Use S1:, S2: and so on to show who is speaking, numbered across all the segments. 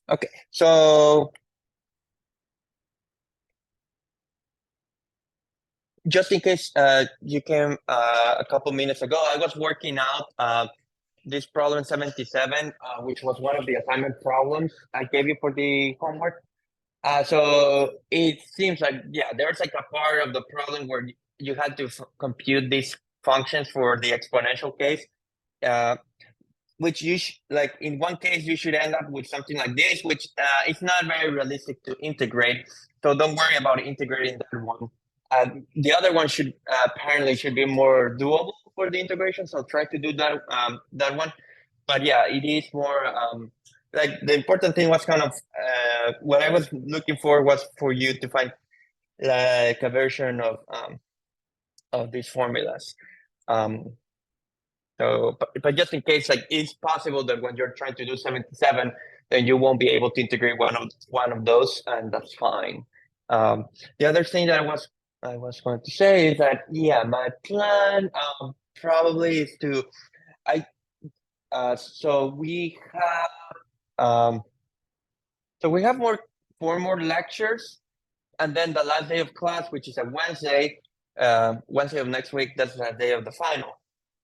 S1: Okay, so just in case you came a couple minutes ago, I was working out this problem 77, which was one of the assignment problems I gave you for the homework. So it seems like, yeah, there's like a part of the problem where you had to compute these functions for the exponential case, uh, which like in one case you should end up with something like this, which it's not very realistic to integrate. So don't worry about integrating that one. The other one should apparently should be more doable for the integration. So try to do that one. But yeah, it is more like the important thing was kind of what I was looking for was for you to find like a version of these formulas. Um, so, but just in case, like it's possible that when you're trying to do 77, then you won't be able to integrate one of those, and that's fine. The other thing that I was going to say is that yeah, my plan probably is to I so um we have four more lectures, and then the last day of class, which is a Wednesday, Wednesday of next week, that's the day of the final.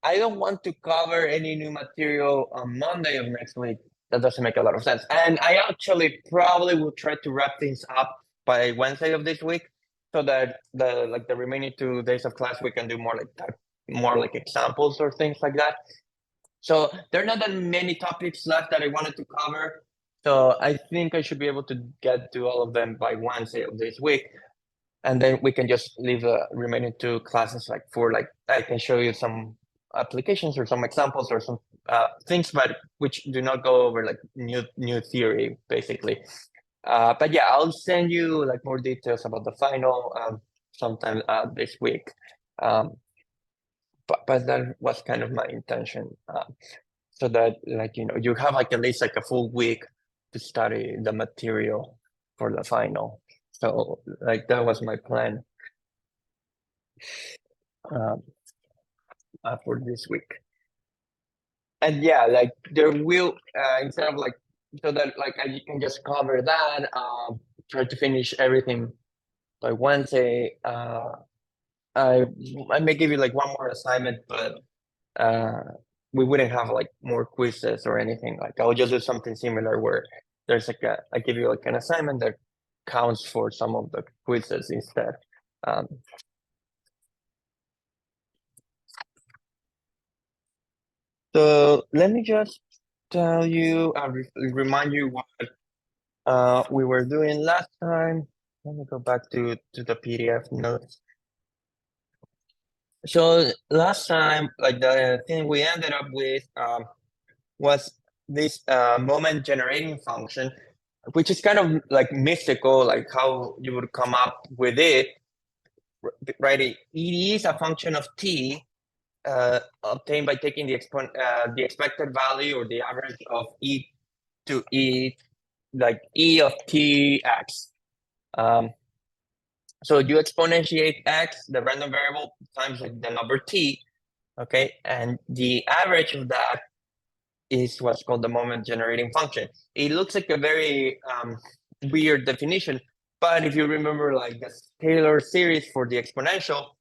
S1: I don't want to cover any new material on Monday of next week. That doesn't make a lot of sense. And I actually probably will try to wrap things up by Wednesday of this week, so that the remaining 2 days of class we can do more like that, more like examples or things like that. So there are not that many topics left that I wanted to cover. So I think I should be able to get to all of them by Wednesday of this week. And then we can just leave the remaining 2 classes like I can show you some applications or some examples or some things, but which do not go over like new theory basically. But yeah, I'll send you like more details about the final sometime this week. But that was kind of my intention, so that like you have like at least like a full week to study the material for the final. So like that was my plan um, for this week. And yeah, like there will instead of like so that like you can just cover that, try to finish everything by Wednesday. I I may give you like one more assignment, but uh we wouldn't have like more quizzes or anything. Like I'll just do something similar where there's like I give you like an assignment that counts for some of the quizzes instead. Um, so let me just tell you, remind you what we were doing last time. Let me go back to the PDF notes. So last time, like the thing we ended up with was this moment generating function, which is kind of like mystical, like how you would come up with it, right? It is a function of t obtained by taking the expected value or the average of e to e, like e of t x. So you exponentiate x, the random variable, times like the number t, okay? And the average of that is what's called the moment generating function. It looks like a very weird definition, but if you remember like the Taylor series for the exponential,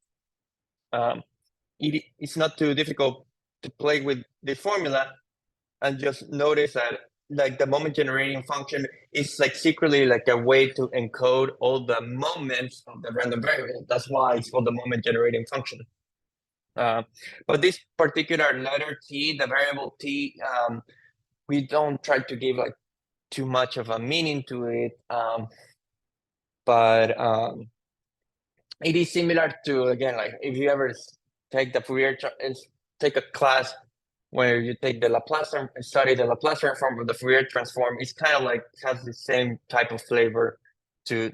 S1: it's not too difficult to play with the formula and just notice that like the moment generating function is like secretly like a way to encode all the moments of the random variable. That's why it's called the moment generating function. But this particular letter t, the variable t, we don't try to give like too much of a meaning to it, but it is similar to, again, like if you ever take the take a class where you take the Laplace study the Laplace transform of the Fourier transform. It's kind of like has the same type of flavor to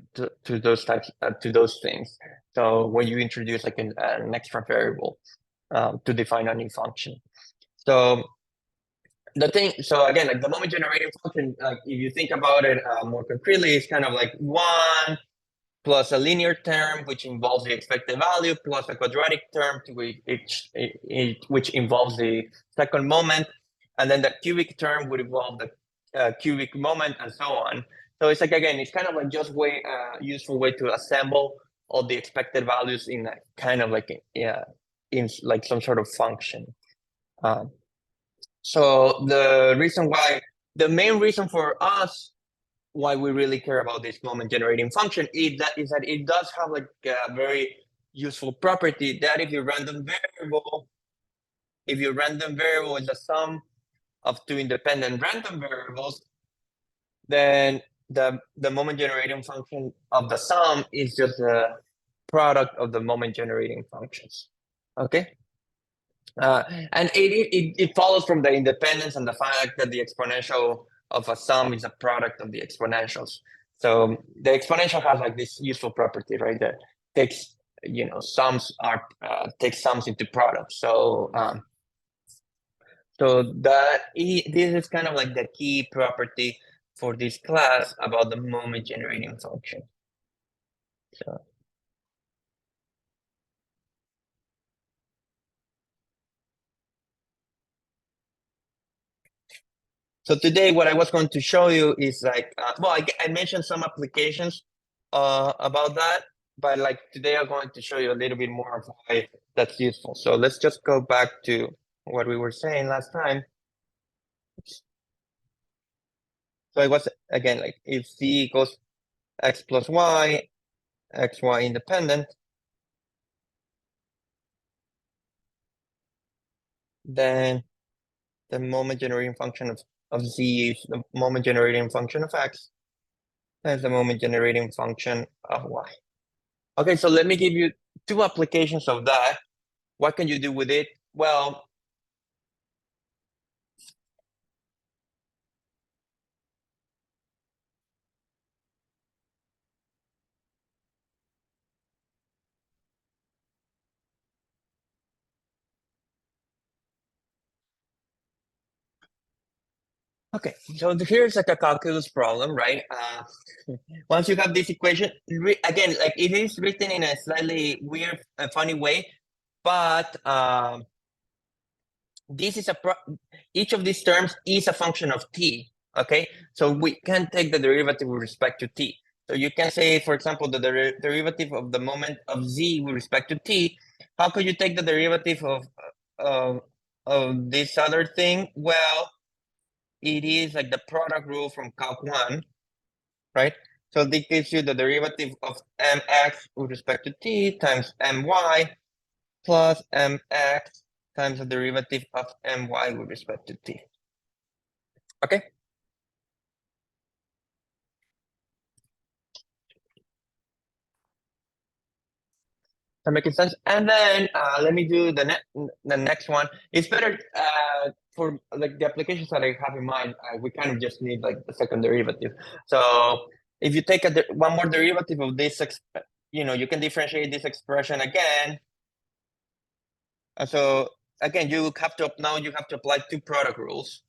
S1: those types to those things. So when you introduce like an extra variable to define a new function, so the thing, so again, like the moment generating function, like if you think about it more concretely, it's kind of like 1 plus a linear term, which involves the expected value, plus a quadratic term, which involves the second moment. And then the cubic term would involve the cubic moment and so on. So it's like, again, it's kind of like just way useful way to assemble all the expected values in a kind of like in like some sort of function. So the main reason for us why we really care about this moment generating function is that it does have like a very useful property that if your random variable is the sum of two independent random variables, then the moment generating function of the sum is just the product of the moment generating functions. Okay. And it follows from the independence and the fact that the exponential of a sum is a product of the exponentials. So the exponential has like this useful property, right? That takes sums takes sums into products. So this is kind of like the key property for this class about the moment generating function. So today, what I was going to show you is like, well, I mentioned some applications about that, but like today I'm going to show you a little bit more of why that's useful. So let's just go back to what we were saying last time. So it was, again, like if z equals x plus y, x, y independent, then the moment generating function of z is the moment generating function of x, and the moment generating function of y. Okay, so let me give you two applications of that. What can you do with it? Well, okay, so here's like a calculus problem, right? Once you have this equation, again, like it is written in a slightly weird, funny way, but this is each of these terms is a function of t. Okay, so we can take the derivative with respect to t. So you can say, for example, the derivative of the moment of z with respect to t. How could you take the derivative of this other thing? Well, it is like the product rule from Calc 1, right? So this gives you the derivative of mx with respect to t times my plus mx times the derivative of my with respect to t. Okay? That making sense? And then let me do the next one. It's better for like the applications that I have in mind. We kind of just need like the second derivative. So if you take one more derivative of this, you can differentiate this expression again. So again, you have to apply two product rules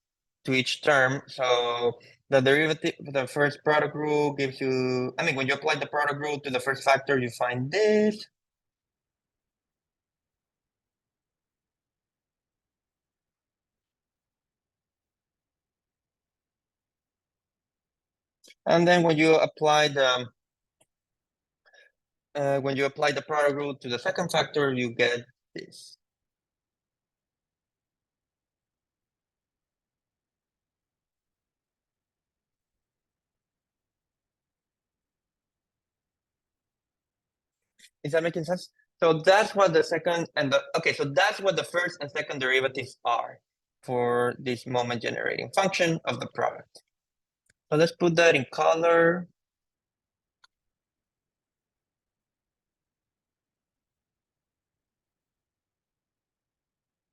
S1: to each term. So the derivative, the first product rule gives you, when you apply the product rule to the first factor, you find this. And then when you apply the product rule to the second factor, you get this. Is that making sense? So that's what the second and the so that's what the first and second derivatives are for this moment generating function of the product. So let's put that in color.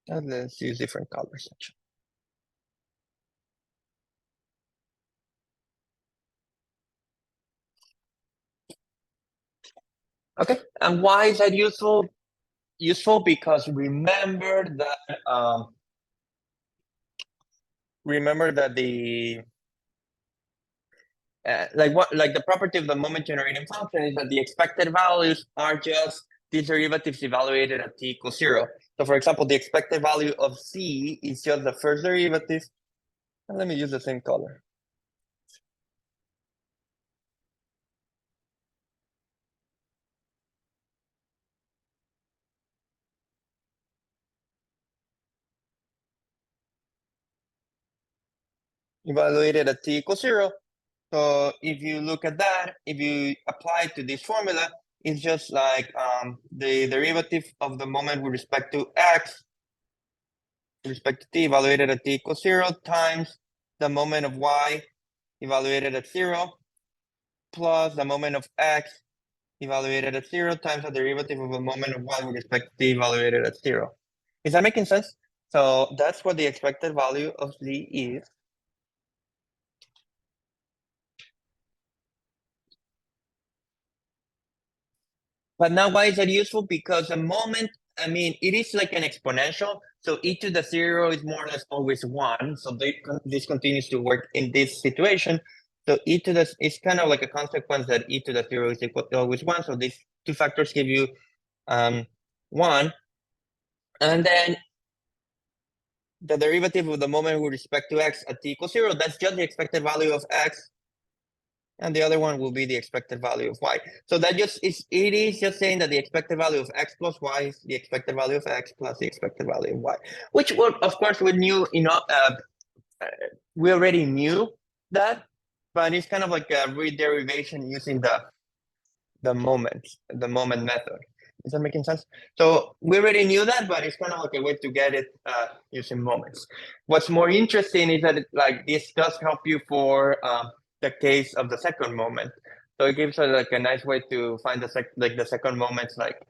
S1: And let's use different colors. Okay, and why is that useful? Useful because remember that the like the property of the moment generating function is that the expected values are just these derivatives evaluated at t equals 0. So for example, the expected value of c is just the first derivative. And let me use the same color. evaluated at t equals 0. So if you look at that, if you apply it to this formula, it's just like the derivative of the moment with respect to x, with respect to t, evaluated at t equals 0, times the moment of y evaluated at 0, plus the moment of x evaluated at 0 times the derivative of the moment of y with respect to t evaluated at 0. Is that making sense? So that's what the expected value of z is. But now why is that useful? Because the moment, I mean, it is like an exponential. So e to the 0 is more or less always 1. So this continues to work in this situation. So e to the, it's kind of like a consequence that e to the 0 is equal to always 1. So these two factors give you 1. And then the derivative of the moment with respect to x at t equals 0, that's just the expected value of x. And the other one will be the expected value of y. So that just is, it is just saying that the expected value of x plus y is the expected value of x plus the expected value of y, which would, of course, we knew, we already knew that, but it's kind of like a re-derivation using the moment method. Is that making sense? So we already knew that, but it's kind of like a way to get it using moments. What's more interesting is that like this does help you for the case of the second moment. So it gives us like a nice way to find the second moments, like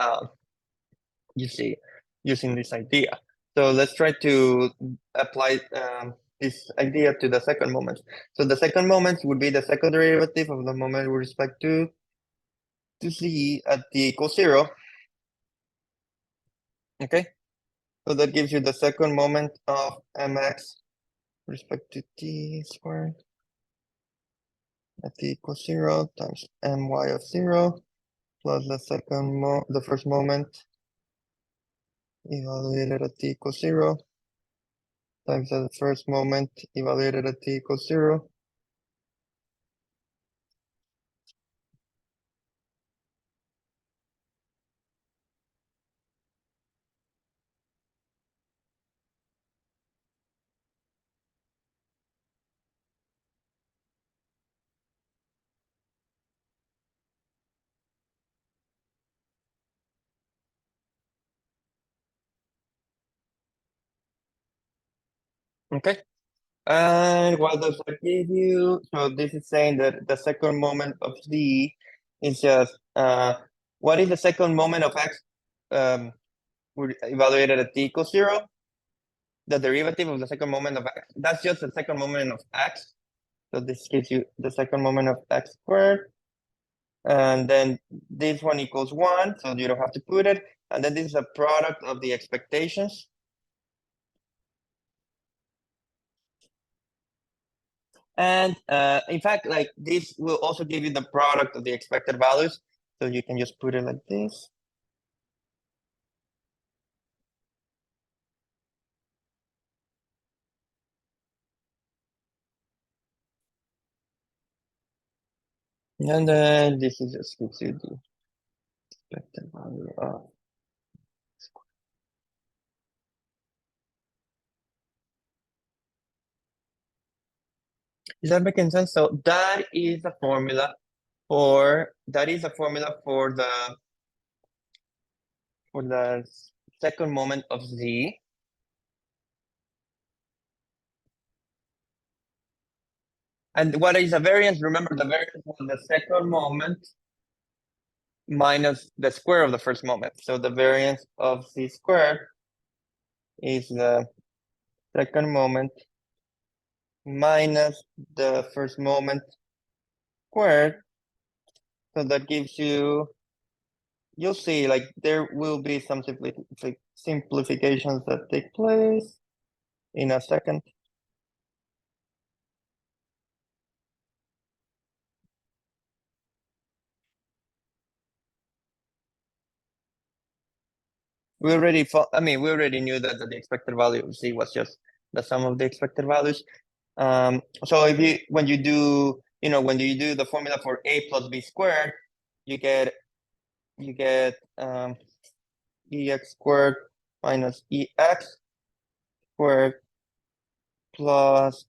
S1: you see, using this idea. So let's try to apply this idea to the second moment. So the second moment would be the second derivative of the moment with respect to z at t equals 0. Okay, so that gives you the second moment of mx with respect to t squared at t equals 0 times my of 0 plus the first moment evaluated at t equals 0 times the first moment evaluated at t equals 0. Okay, and what does that give you? So this is saying that the second moment of z is just what is the second moment of x evaluated at t equals 0? The derivative of the second moment of x. That's just the second moment of x. So this gives you the second moment of x squared. And then this one equals 1, so you don't have to put it. And then this is a product of the expectations. And in fact, like this will also give you the product of the expected values. So you can just put it like this. And then this is just gives you the expected value of. Is that making sense? So that is a formula for the second moment of z. And what is the variance? Remember, the variance was the second moment minus the square of the first moment. So the variance of z squared is the second moment minus the first moment squared. So that gives you, you'll see, like there will be some simplifications that take place in a second. We already we already knew that the expected value of z was just the sum of the expected values. So if you when you do the formula for a plus b squared, you get ex squared minus ex squared plus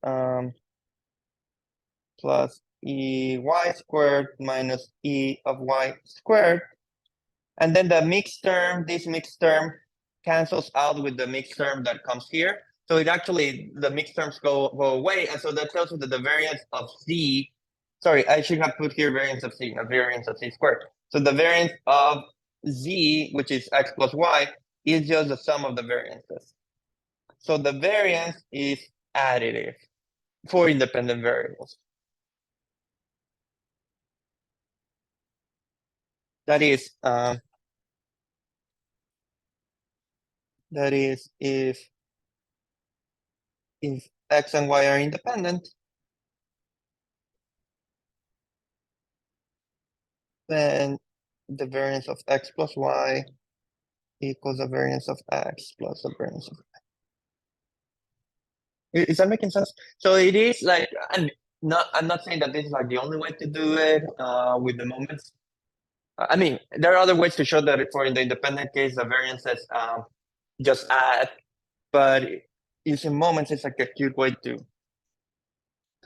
S1: plus EY squared minus E of Y squared. And then the mixed term, this mixed term cancels out with the mixed term that comes here. So it actually, the mixed terms go away. And so that tells you that the variance of Z, sorry, I should have put here variance of C, not variance of C squared. So the variance of Z, which is X plus Y, is just the sum of the variances. So the variance is additive for independent variables. That is if X and Y are independent, then the variance of X plus Y equals the variance of X plus the variance of. Is that making sense? So it is like, and I'm not saying that this is like the only way to do it with the moments. I mean, there are other ways to show that for in the independent case, the variances just add, but using moments is like a cute way to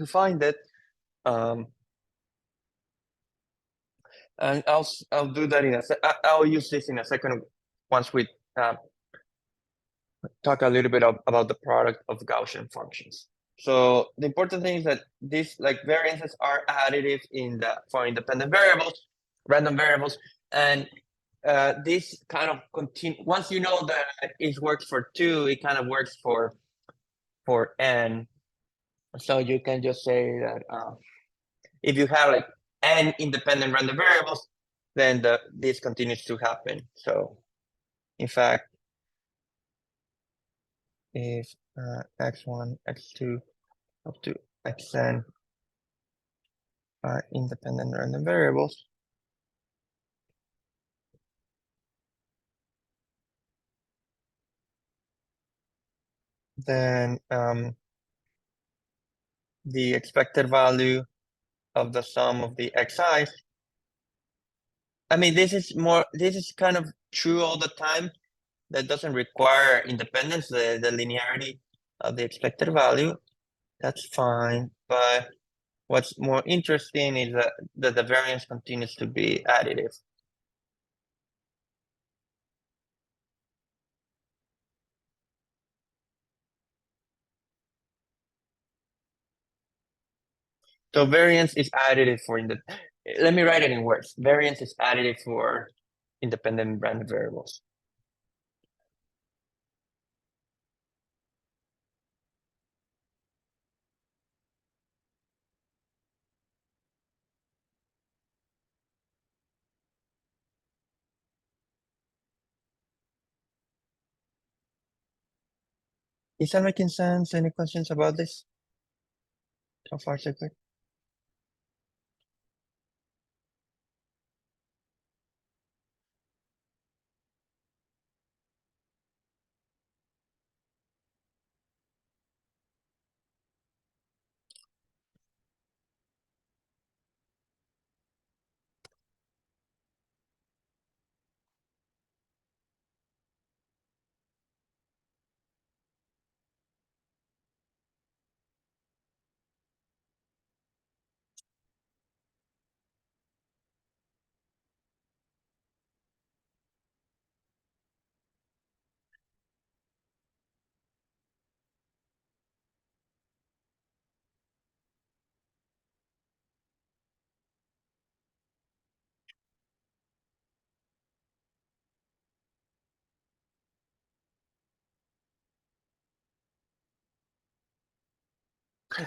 S1: find it. And I'll do that in a I'll use this in a second once we talk a little bit about the product of Gaussian functions. So the important thing is that these like variances are additive for independent variables, random variables, and this kind of continue. Once you know that it works for 2, it kind of works for n. So you can just say that if you have like n independent random variables, then this continues to happen. So in fact, if x1, x2 up to xn are independent random variables, then the expected value of the sum of the xi's. I mean, this is kind of true all the time. That doesn't require independence, the linearity of the expected value. That's fine. But what's more interesting is that the variance continues to be additive. So variance is additive for let me write it in words. Variance is additive for independent random variables. Is that making sense? Any questions about this? So far, so good.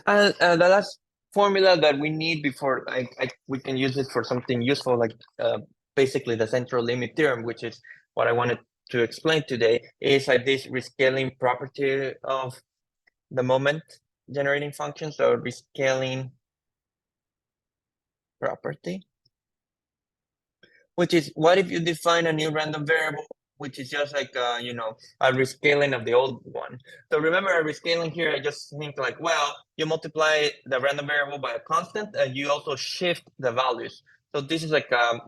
S1: The last formula that we need before we can use it for something useful, like basically the central limit theorem, which is what I wanted to explain today, is like this rescaling property of the moment generating function. So rescaling property, which is what if you define a new random variable, which is just like a rescaling of the old one. So remember a rescaling here, I just think like, well, you multiply the random variable by a constant and you also shift the values. So this is like a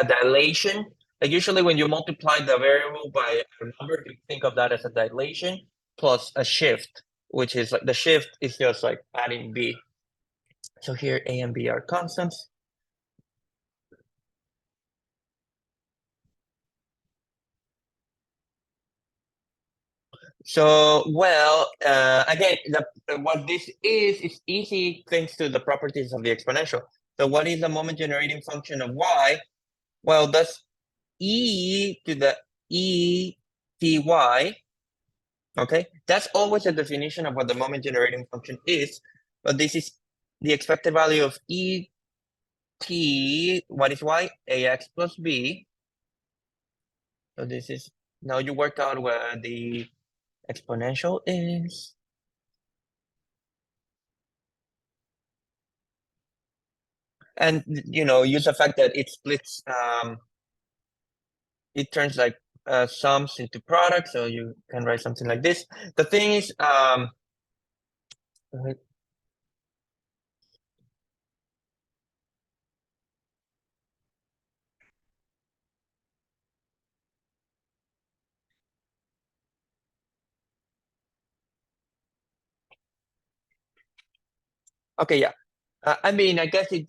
S1: dilation. Like usually when you multiply the variable by a number, you think of that as a dilation plus a shift, which is like the shift is just like adding b. So here A and B are constants. So, well, again, what this is easy thanks to the properties of the exponential. So what is the moment generating function of y? Well, that's e to the e t y. Okay, that's always the definition of what the moment generating function is. But this is the expected value of e t, what is y? Ax plus b. So this is, now you work out where the exponential is. And use the fact that it splits, it turns like sums into products, so you can write something like this. The thing is, okay, yeah. I mean, I guess it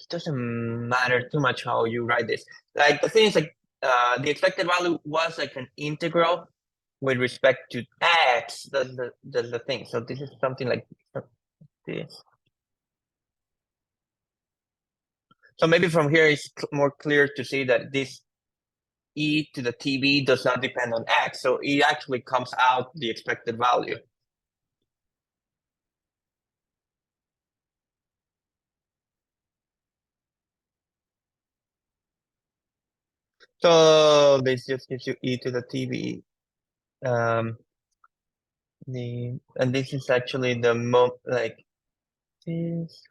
S1: doesn't matter too much how you write this. Like the thing is, like the expected value was like an integral with respect to x. The thing. So this is something like this. So maybe from here it's more clear to see that this e to the tb does not depend on x. So it actually comes out the expected value. So this just gives you e to the tb. And this is actually the like this.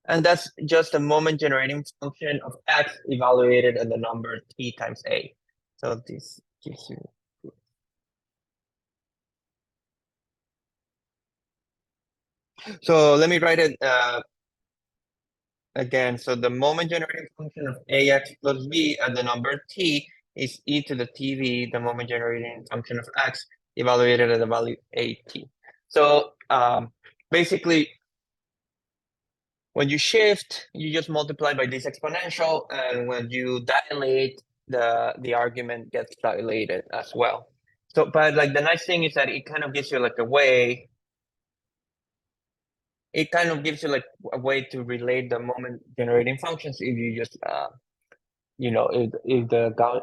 S1: And that's just a moment generating function of x evaluated at the number t times a. So this gives you. So let me write it again. So the moment generating function of ax plus b at the number t is e to the tv, the moment generating function of x evaluated at the value at. So basically, when you shift, you just multiply by this exponential, and when you dilate, the argument gets dilated as well. So, but like the nice thing is that it kind of gives you like a way. It kind of gives you like a way to relate the moment generating functions if you just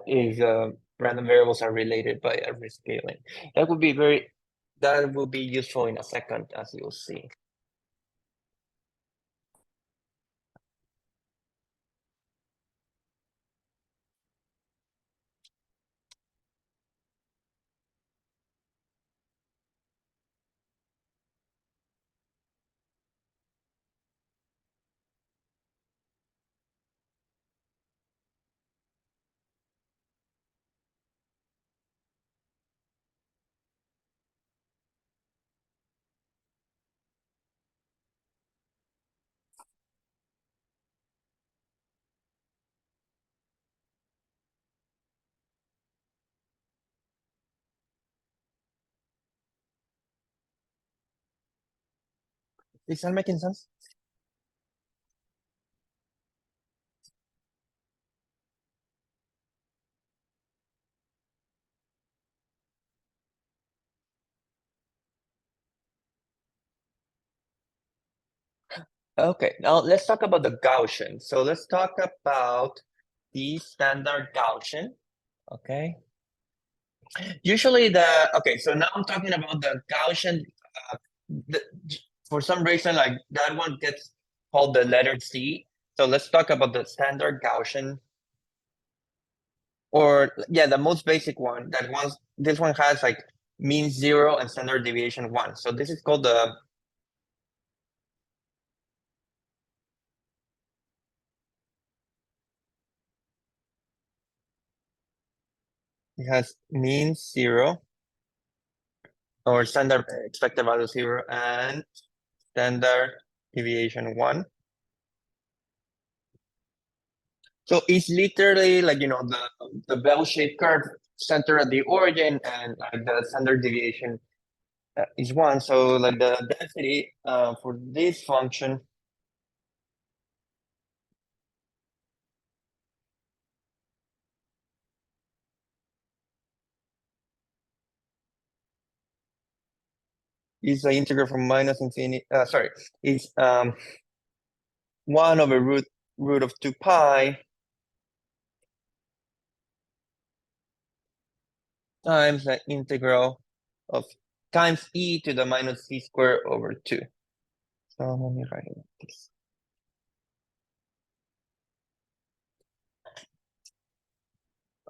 S1: if random variables are related by a rescaling. That will be useful in a second, as you'll see. Is that making sense? Okay, now let's talk about the Gaussian. So let's talk about the standard Gaussian. Okay. Usually okay, so now I'm talking about the Gaussian. Uh, the, for some reason, like that one gets called the letter C. So let's talk about the standard Gaussian, or yeah, the most basic one. This one has like mean 0 and standard deviation 1. So this is called it has mean 0 or standard expected value 0 and standard deviation 1. So it's literally like, the bell-shaped curve center at the origin and like the standard deviation is 1. So like the density for this function is the integral from minus infinity, sorry, is 1 over root of 2 pi times the integral of times e to the minus c squared over 2. So let me write it like this.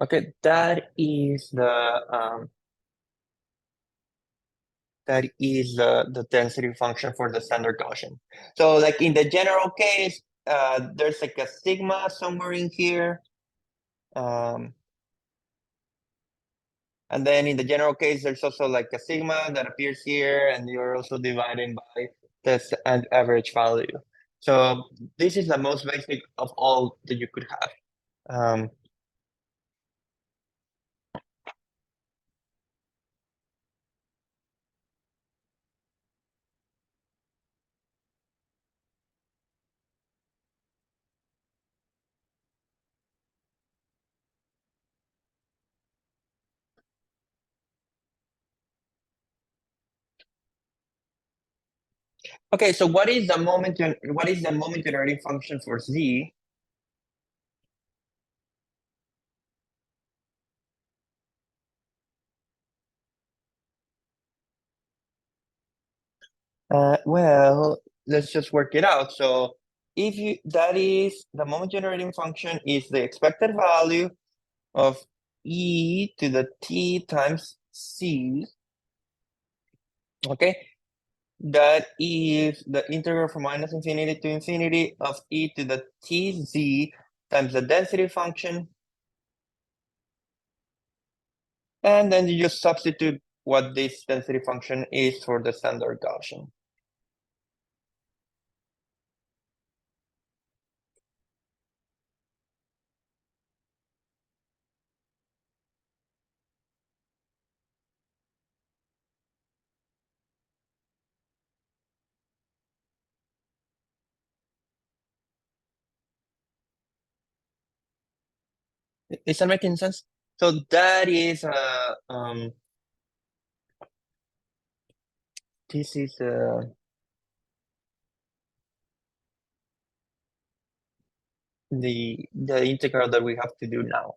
S1: Okay, that is the density function for the standard Gaussian. So like in the general case, there's like a sigma somewhere in here. And then in the general case, there's also like a sigma that appears here, and you're also dividing by this and average value. So this is the most basic of all that you could have. Okay, so what is the moment generating function for z? Well, let's just work it out. So if you that is the moment generating function is the expected value of e to the t times c. Okay, that is the integral from minus infinity to infinity of e to the tz times the density function. And then you just substitute what this density function is for the standard Gaussian. Is that making sense? So that is this is the integral that we have to do now.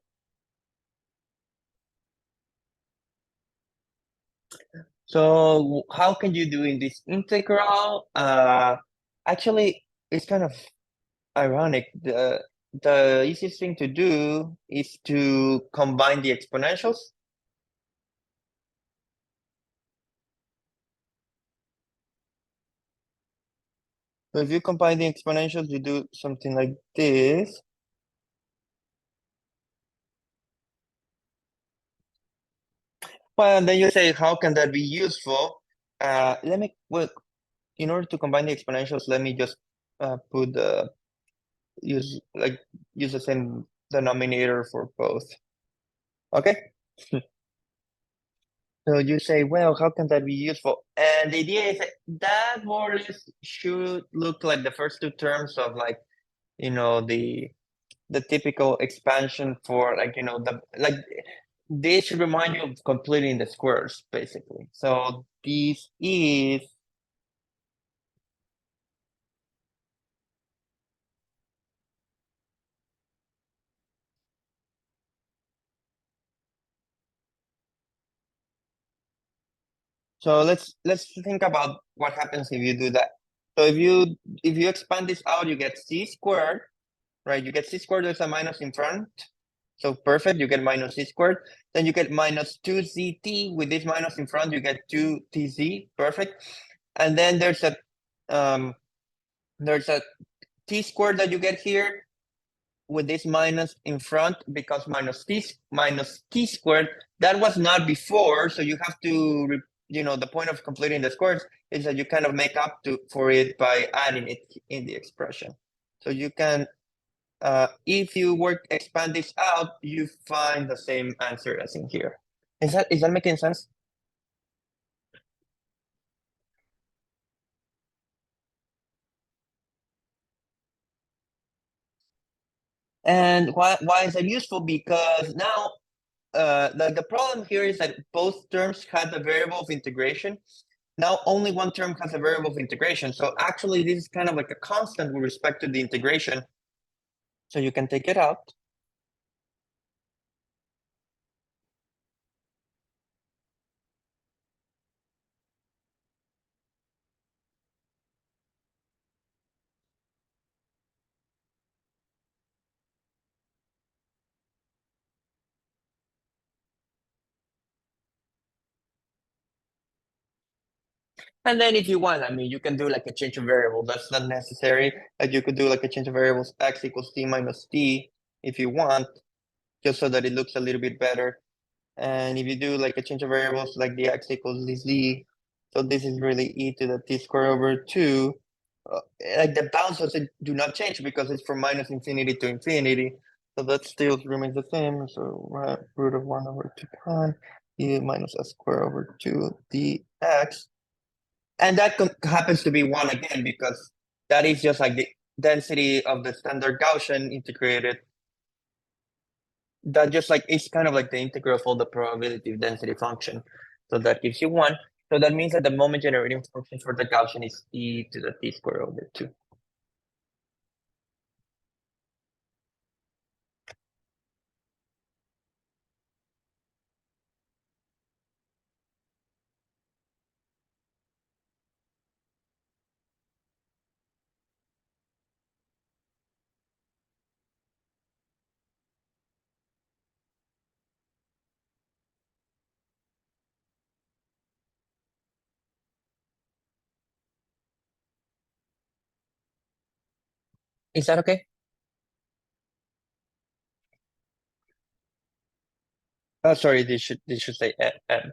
S1: So how can you do in this integral? Actually, it's kind of ironic. The easiest thing to do is to combine the exponentials. So if you combine the exponentials, you do something like this. Well, and then you say, how can that be useful? Well, in order to combine the exponentials, let me just put the use the same denominator for both. Okay. So you say, well, how can that be useful? And the idea is that more or less should look like the first two terms of like, the typical expansion for like, they should remind you of completing the squares, basically. So this is so let's think about what happens if you do that. So if you expand this out, you get c squared, right? You get c squared, there's a minus in front. So perfect, you get minus c squared. Then you get minus 2zt with this minus in front, you get 2tz, perfect. And then there's a t squared that you get here with this minus in front because minus t squared, that was not before. So you have to, the point of completing the squares is that you kind of make up for it by adding it in the expression. So you can, if you expand this out, you find the same answer as in here. Is that making sense? And why is that useful? Because now the problem here is that both terms have the variable of integration. Now only one term has a variable of integration. So actually this is kind of like a constant with respect to the integration. So you can take it out. And then if you want, I mean, you can do like a change of variable. That's not necessary. Like you could do like a change of variables x equals t minus t if you want, just so that it looks a little bit better. And if you do like a change of variables like the x equals the z, so this is really e to the t squared over 2. Like the bounds also do not change because it's from minus infinity to infinity. So that still remains the same. So root of 1 over 2 pi e minus s squared over 2 dx. And that happens to be 1 again because that is just like the density of the standard Gaussian integrated. That just like it's kind of like the integral of all the probability of density function. So that gives you 1. So that means that the moment generating function for the Gaussian is e to the t squared over 2. Is that okay? Oh, sorry, this should say m.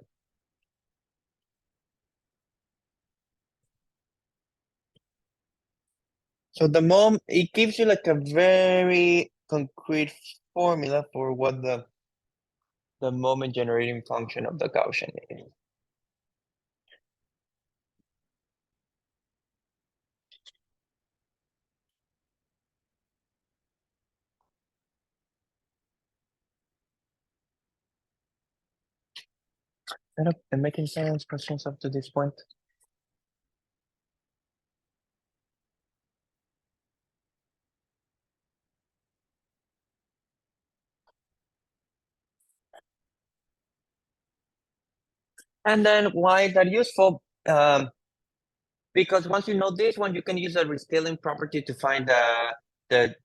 S1: So the it gives you like a very concrete formula for what the moment generating function of the Gaussian is. That making sense? Questions up to this point? And then why is that useful? Because once you know this one, you can use a rescaling property to find the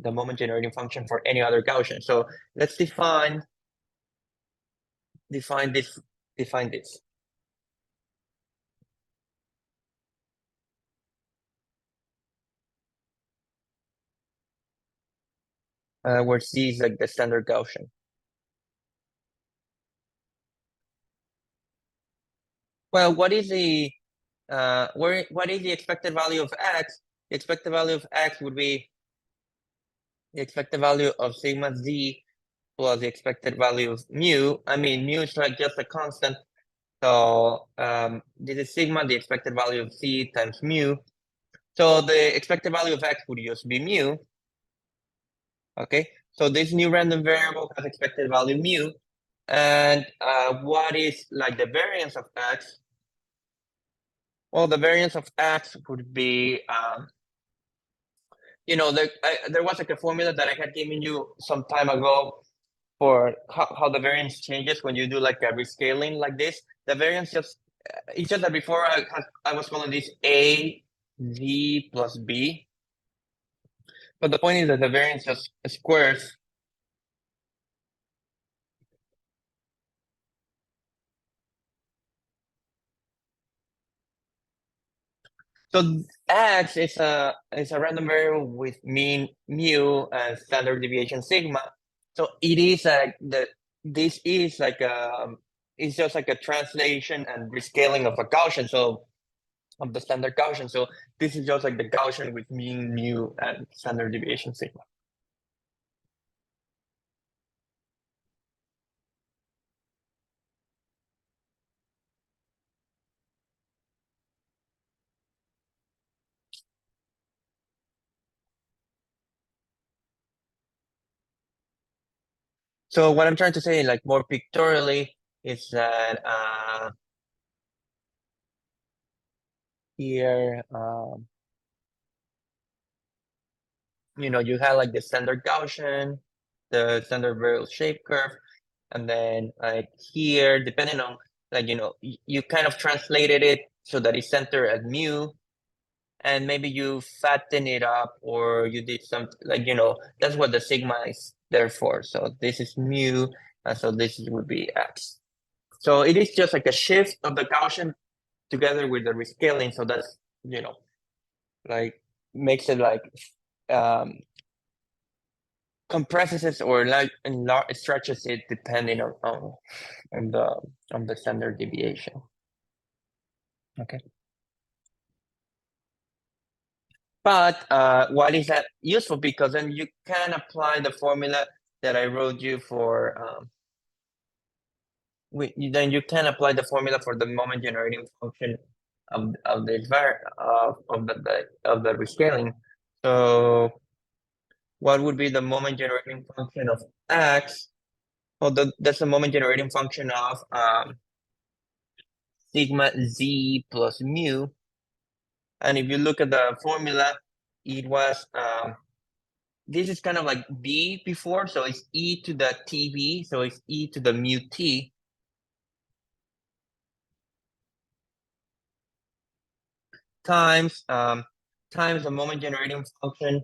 S1: moment generating function for any other Gaussian. So let's define this define this. Where C is like the standard Gaussian. Well, what is the what is the expected value of x? The expected value of x would be the expected value of sigma z plus the expected value of mu. I mean, mu is like just a constant. So this is sigma, the expected value of c times mu. So the expected value of x would just be mu. Okay, so this new random variable has expected value mu. And what is like the variance of x? Well, the variance of x would be, there was like a formula that I had given you some time ago for how the variance changes when you do like a rescaling like this. The variance it's just that before I was calling this a z plus b, but the point is that the variance just squares. So x is a random variable with mean mu and standard deviation sigma. So it is like this is like it's just like a translation and rescaling of a Gaussian. So of the standard Gaussian. So this is just like the Gaussian with mean mu and standard deviation sigma. So what I'm trying to say, like more pictorially, is that here, you have like the standard Gaussian, the standard variable shape curve, and then like here, depending on like you kind of translated it so that it's centered at mu, and maybe you fatten it up or you did something like that's what the sigma is there for. So this is mu, and so this would be x. So it is just like a shift of the Gaussian together with the rescaling. So that's like makes it like um compresses it or like stretches it depending on the standard deviation. Okay. But what is that useful? Because then you can apply the formula that I wrote you for. Then you can apply the formula for the moment generating function of this of the rescaling. So what would be the moment generating function of x? Well, that's the moment generating function of sigma z plus mu. And if you look at the formula, it was this is kind of like b before, so it's e to the tv, so it's e to the mu t times the moment generating function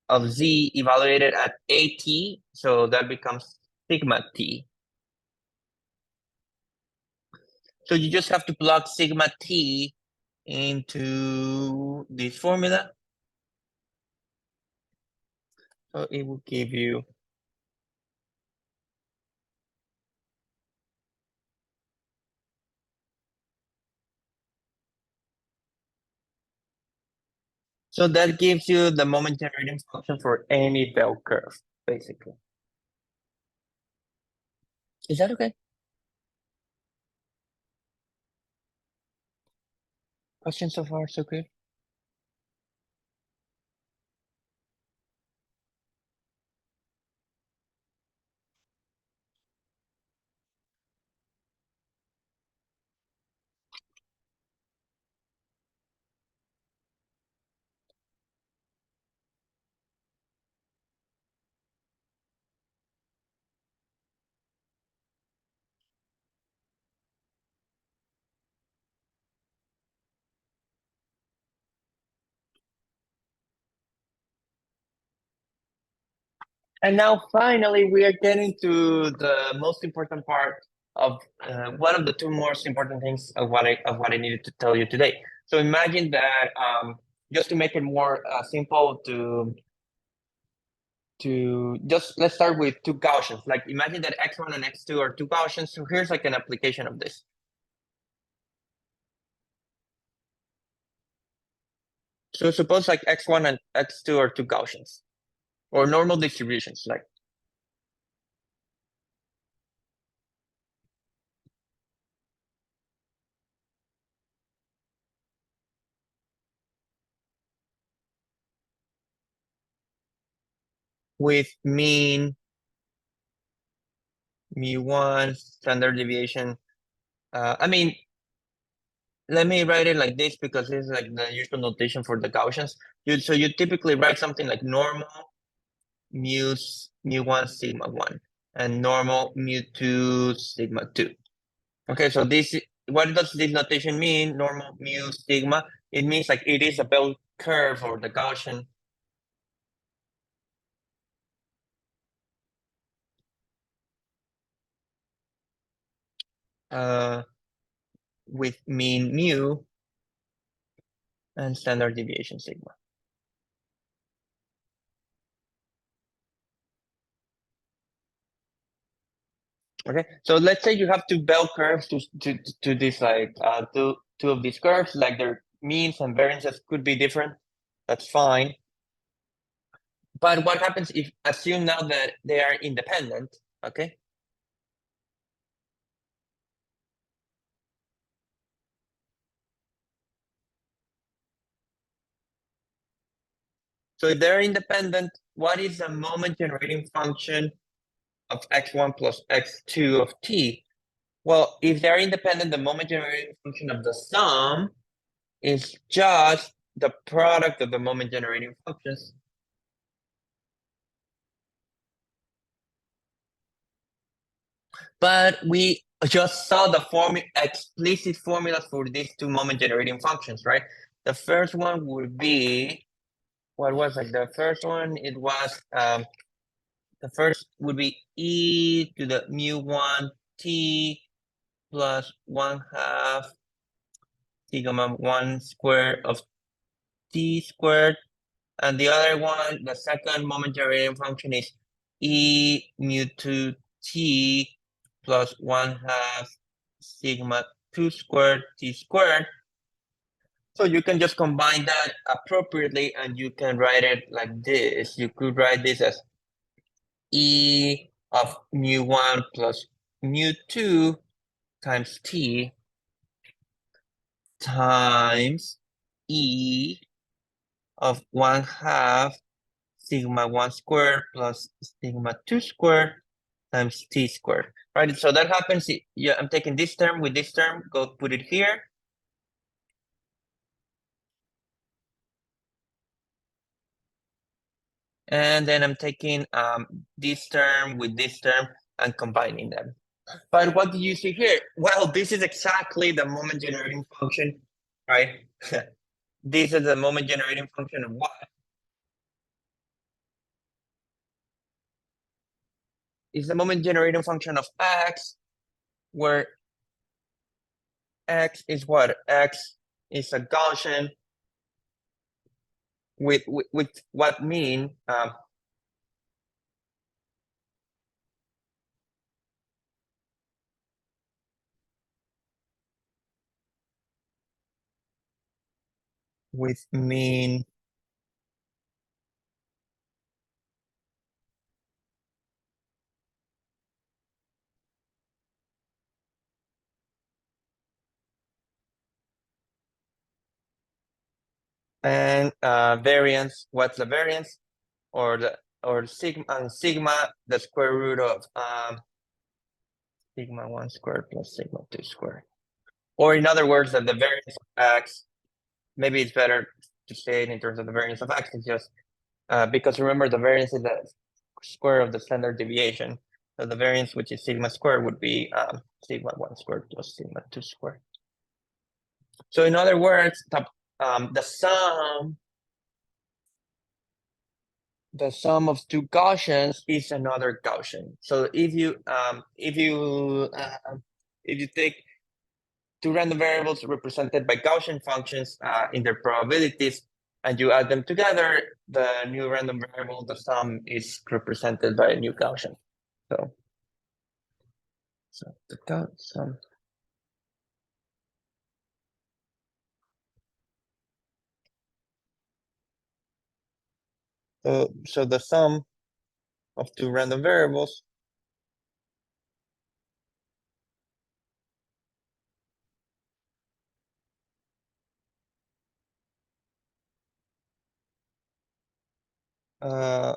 S1: of z evaluated at at, so that becomes sigma t. So you just have to plug sigma t into this formula. So it will give you so that gives you the moment generating function for any bell curve, basically. Is that okay? Question so far, so good. And now finally we are getting to the most important part of one of the two most important things of what I needed to tell you today. So imagine that just to make it more simple to just let's start with two Gaussians. Like imagine that x1 and x2 are two Gaussians. So here's like an application of this. So suppose like x1 and x2 are two Gaussians or normal distributions, like with mean, mu1, standard deviation. I mean, let me write it like this because this is like the usual notation for the Gaussians. So you typically write something like normal mu1 sigma 1 and normal mu2 sigma 2. Okay, so what does this notation mean? Normal mu sigma. It means like it is a bell curve or the Gaussian. Uh, with mean mu and standard deviation sigma. Okay, so let's say you have two bell curves to this like two of these curves, like their means and variances could be different. That's fine. But what happens if assume now that they are independent? Okay. So if they're independent, what is the moment generating function of x1 plus x2 of t. Well, if they're independent, the moment generating function of the sum is just the product of the moment generating functions. But we just saw the explicit formulas for these two moment generating functions, right? The first one would be, what was it? The first one, it was, the first would be e to the mu1 t plus 1/2 sigma 1 square of t squared. And the other one, the second moment generating function is e mu2 t plus 1/2 sigma 2 squared t squared. So you can just combine that appropriately and you can write it like this. You could write this as e of mu1 plus mu2 times t times e of 1/2 sigma 1 squared plus sigma 2 squared times t squared, right? So that happens, yeah, I'm taking this term with this term, go put it here. And then I'm taking this term with this term and combining them. But what do you see here? Well, this is exactly the moment generating function, right? This is the moment generating function of what? It's the moment generating function of x, where x is what? X is a Gaussian with what mean? With mean and variance. What's the variance? Or sigma, the square root of sigma 1 squared plus sigma 2 squared. Or in other words, that the variance of x, maybe it's better to say it in terms of the variance of x, is just because remember the variance is the square of the standard deviation. So the variance, which is sigma squared, would be sigma 1 squared plus sigma 2 squared. So in other words, the sum of two Gaussians is another Gaussian. So if you take two random variables represented by Gaussian functions in their probabilities, and you add them together, the new random variable, the sum, is represented by a new Gaussian. So the sum. So the sum of two random variables uh,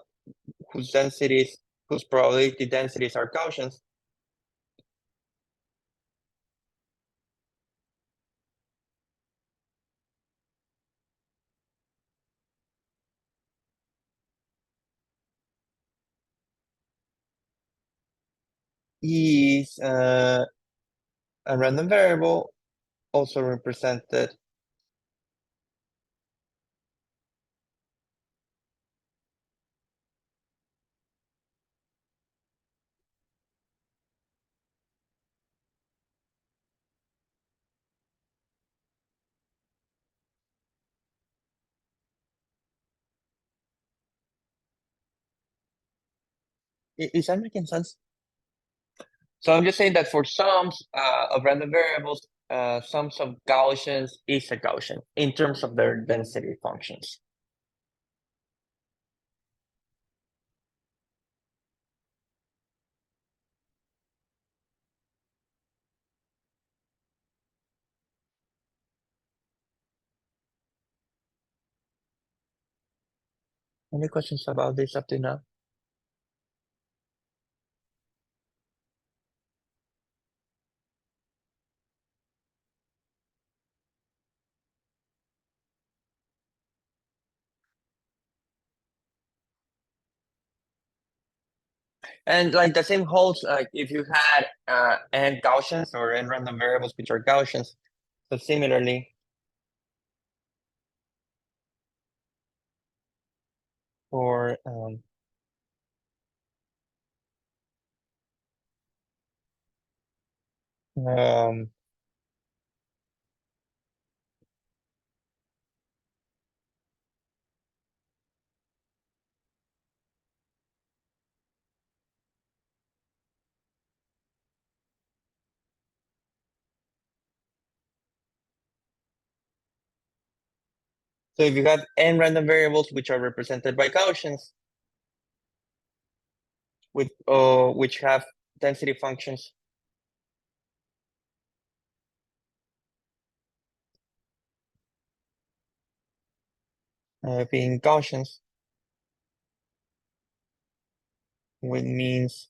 S1: whose probability densities are Gaussians, is a random variable also represented is that making sense? So I'm just saying that for sums of random variables, sums of Gaussians is a Gaussian in terms of their density functions. Any questions about this up to now? And like the same holds like if you had n Gaussians or n random variables which are Gaussians. So similarly for um so if you have n random variables which are represented by Gaussians with which have density functions being Gaussians, which means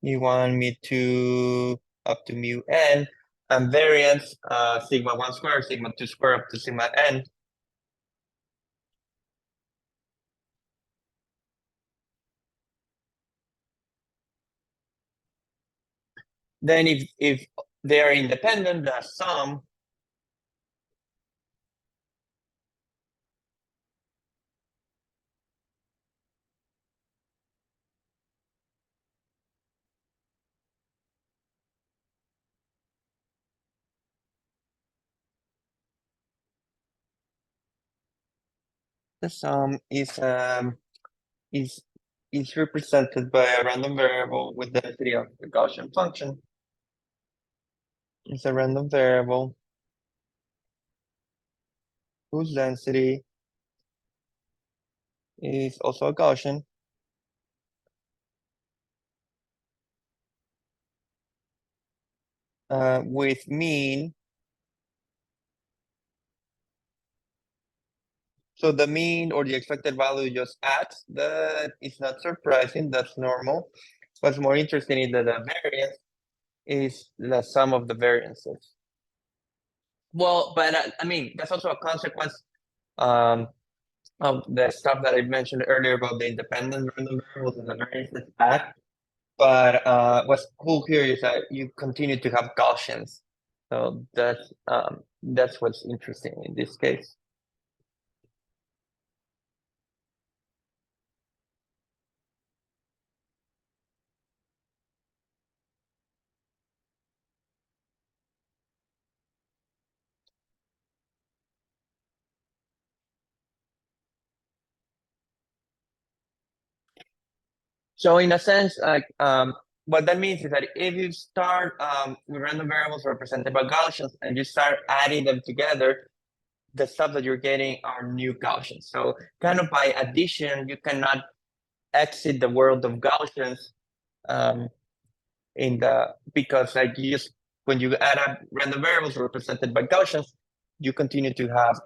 S1: you want me to up to mu n and variance sigma 1 square, sigma 2 square up to sigma n. Then if they are independent, the sum the sum is is represented by a random variable with density of the Gaussian function. It's a random variable whose density is also a Gaussian. With mean. So the mean or the expected value just adds. That is not surprising. That's normal. What's more interesting is that the variance is the sum of the variances. Well, but I mean, that's also a consequence um, of the stuff that I mentioned earlier about the independent random variables and the variances add. But what's cool here is that you continue to have Gaussians. So that's what's interesting in this case. So in a sense, like what that means is that if you start with random variables represented by Gaussians and you start adding them together, the stuff that you're getting are new Gaussians. So kind of by addition, you cannot exit the world of Gaussians um, in the because like you just when you add up random variables represented by Gaussians, you continue to have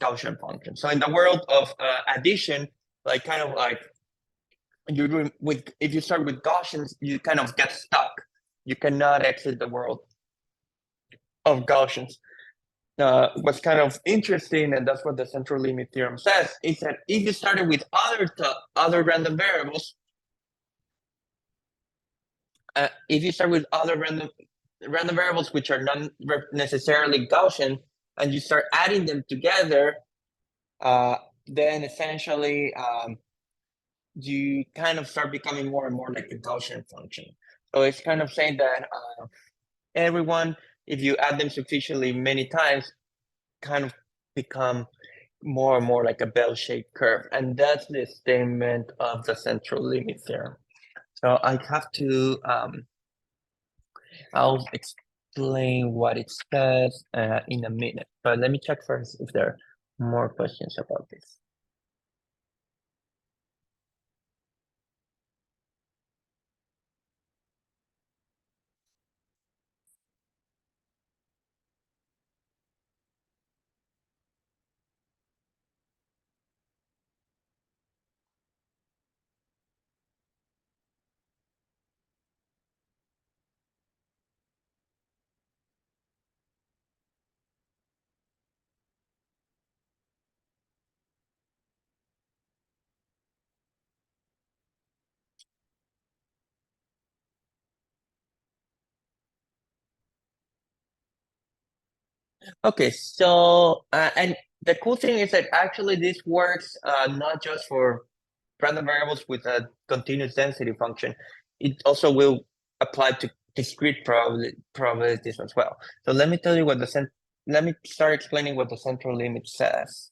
S1: Gaussian functions. So in the world of addition, like kind of like you're doing with if you start with Gaussians, you kind of get stuck. You cannot exit the world of Gaussians. What's kind of interesting, and that's what the central limit theorem says, is that if you started with other random variables, if you start with other random variables which are not necessarily Gaussian, and you start adding them together, then essentially you kind of start becoming more and more like a Gaussian function. So it's kind of saying that everyone, if you add them sufficiently many times, kind of become more and more like a bell-shaped curve. And that's the statement of the central limit theorem. So I have to, I'll explain what it says in a minute, but let me check first if there are more questions about this. Okay, so and the cool thing is that actually this works not just for random variables with a continuous density function. It also will apply to discrete probabilities as well. So let me tell you what let me start explaining what the central limit says.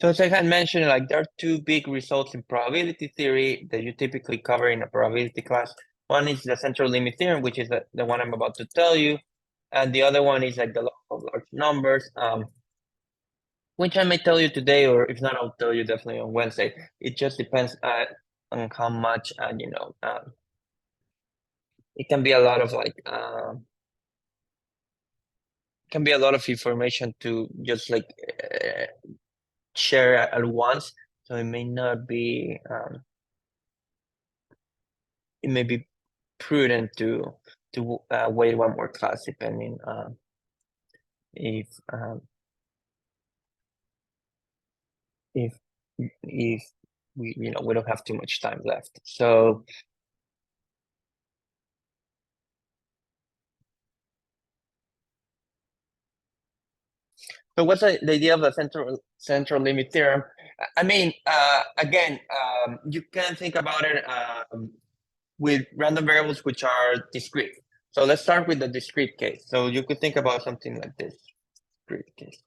S1: So as I had mentioned, like there are two big results in probability theory that you typically cover in a probability class. One is the central limit theorem, which is the one I'm about to tell you. And the other one is like the law of large numbers, which I may tell you today, or if not, I'll tell you definitely on Wednesday. It just depends on how much, it can be a lot of like, can be a lot of information to just like share at once. So it may not be, it may be prudent to wait one more class depending if um, if if we don't have too much time left. So what's the idea of the central limit theorem? I mean, again, you can think about it with random variables which are discrete. So let's start with the discrete case. So you could think about something like this, discrete case.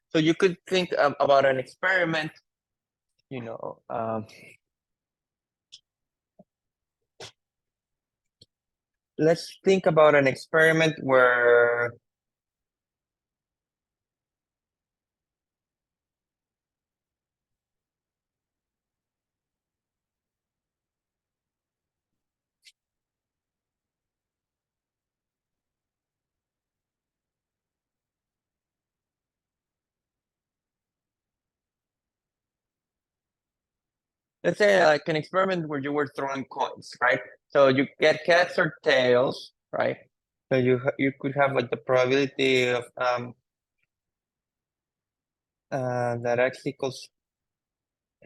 S1: So you could think about an experiment, you know, let's think about an experiment where let's say like an experiment where you were throwing coins, right? So you get heads or tails, right? So you could have like the probability of that x equals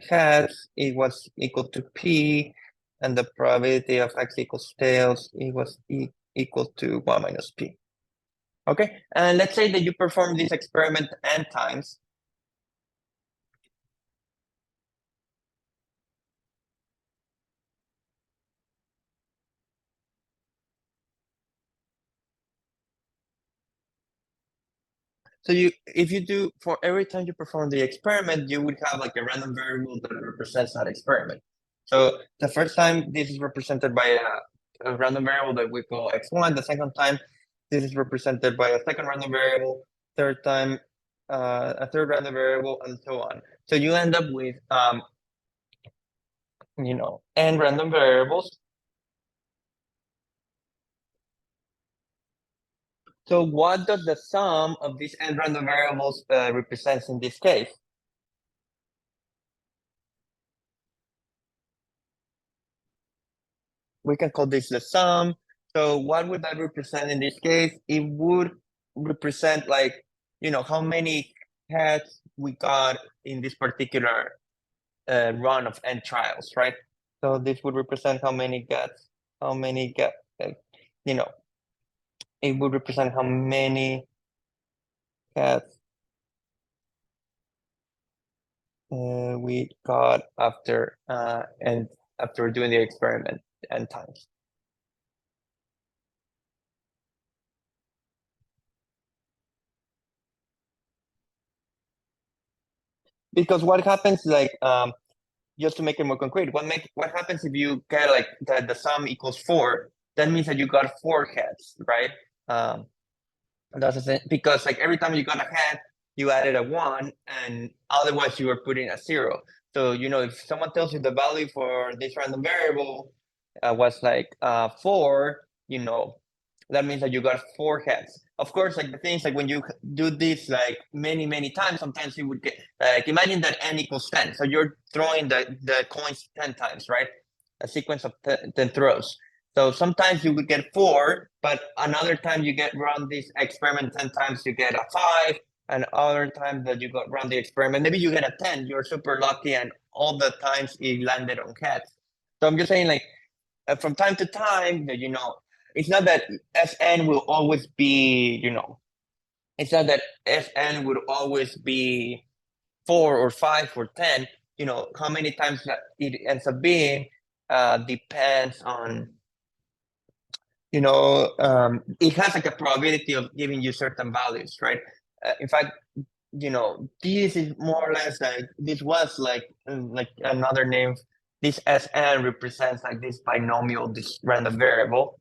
S1: heads, it was equal to p, and the probability of x equals tails, it was equal to 1 minus p. Okay, and let's say that you perform this experiment n times. So if you do, for every time you perform the experiment, you would have like a random variable that represents that experiment. So the first time this is represented by a random variable that we call x1. The second time this is represented by a second random variable. Third time a third random variable, and so on. So you end up with n random variables. So what does the sum of these n random variables represents in this case? We can call this the sum. So what would that represent in this case? It would represent like, how many heads we got in this particular run of n trials, right? So this would represent how many get, you know, it would represent how many heads we got after doing the experiment n times. Because what happens like just to make it more concrete, what happens if you get like that the sum equals 4? That means that you got 4 heads, right? Um, that's the thing, because like every time you got a head, you added a 1, and otherwise you were putting a 0. So if someone tells you the value for this random variable was like 4, that means that you got 4 heads. Of course, like the things like when you do this like many times, sometimes you would get like imagine that n equals 10. So you're throwing the coins 10 times, right? A sequence of 10 throws. So sometimes you would get 4, but another time you get run this experiment 10 times, you get a 5, and other time that you got run the experiment, maybe you get a 10, you're super lucky, and all the times it landed on heads. So I'm just saying, like, from time to time, that it's not that Sn will always be, it's not that Sn would always be 4 or 5 or 10. How many times that it ends up being depends on, it has like a probability of giving you certain values, right? In fact, this is more or less like this was like another name. This Sn represents like this binomial, this random variable.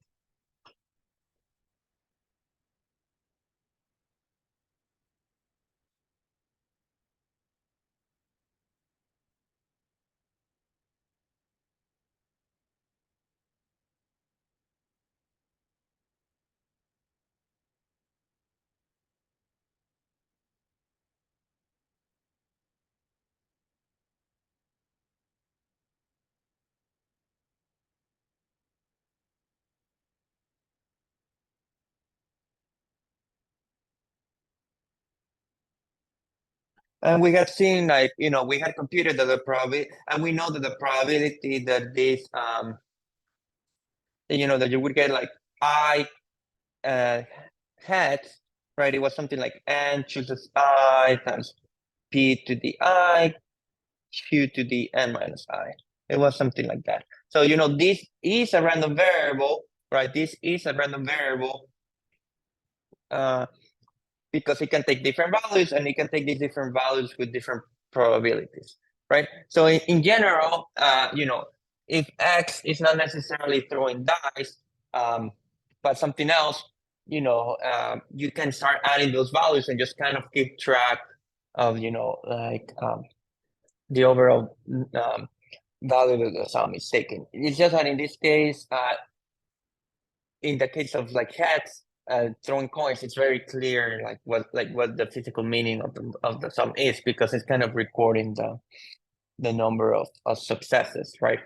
S1: And we have seen like, we had computed that the probability, and we know that the probability that this, that you would get like I heads, right? It was something like n chooses I times p to the I, q to the n minus I. It was something like that. So, this is a random variable, right? This is a random variable because it can take different values, and it can take these different values with different probabilities, right? So in general, if X is not necessarily throwing dice, but something else, you can start adding those values and just kind of keep track of, like the overall value that the sum is taking. It's just that in this case, in the case of like heads, throwing coins, it's very clear like what the physical meaning of the sum is, because it's kind of recording the number of successes, right?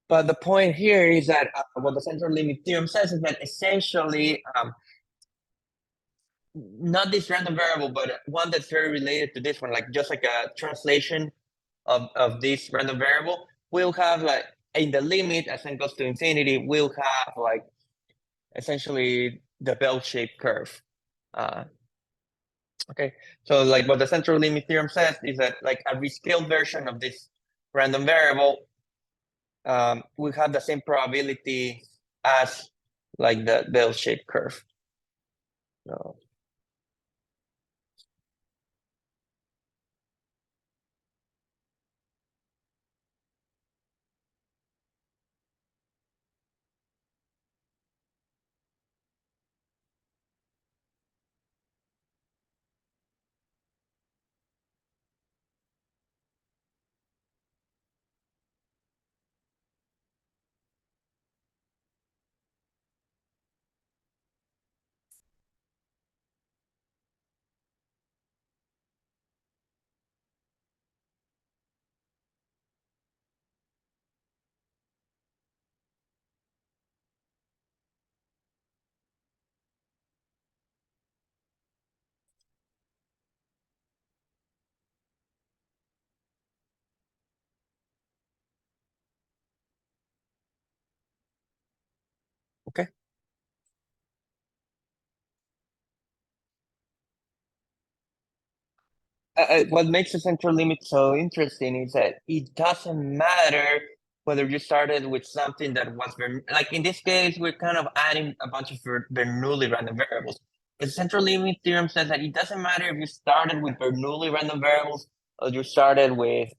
S1: But the point here is that what the central limit theorem says is that essentially, not this random variable, but one that's very related to this one, like just like a translation of this random variable, will have like in the limit as n goes to infinity, will have like essentially the bell-shaped curve. Okay, so like what the central limit theorem says is that like a rescaled version of this random variable will have the same probability as like the bell-shaped curve. So, okay. What makes the central limit so interesting is that it doesn't matter whether you started with something that was like in this case, we're kind of adding a bunch of Bernoulli random variables. The central limit theorem says that it doesn't matter if you started with Bernoulli random variables, or you started with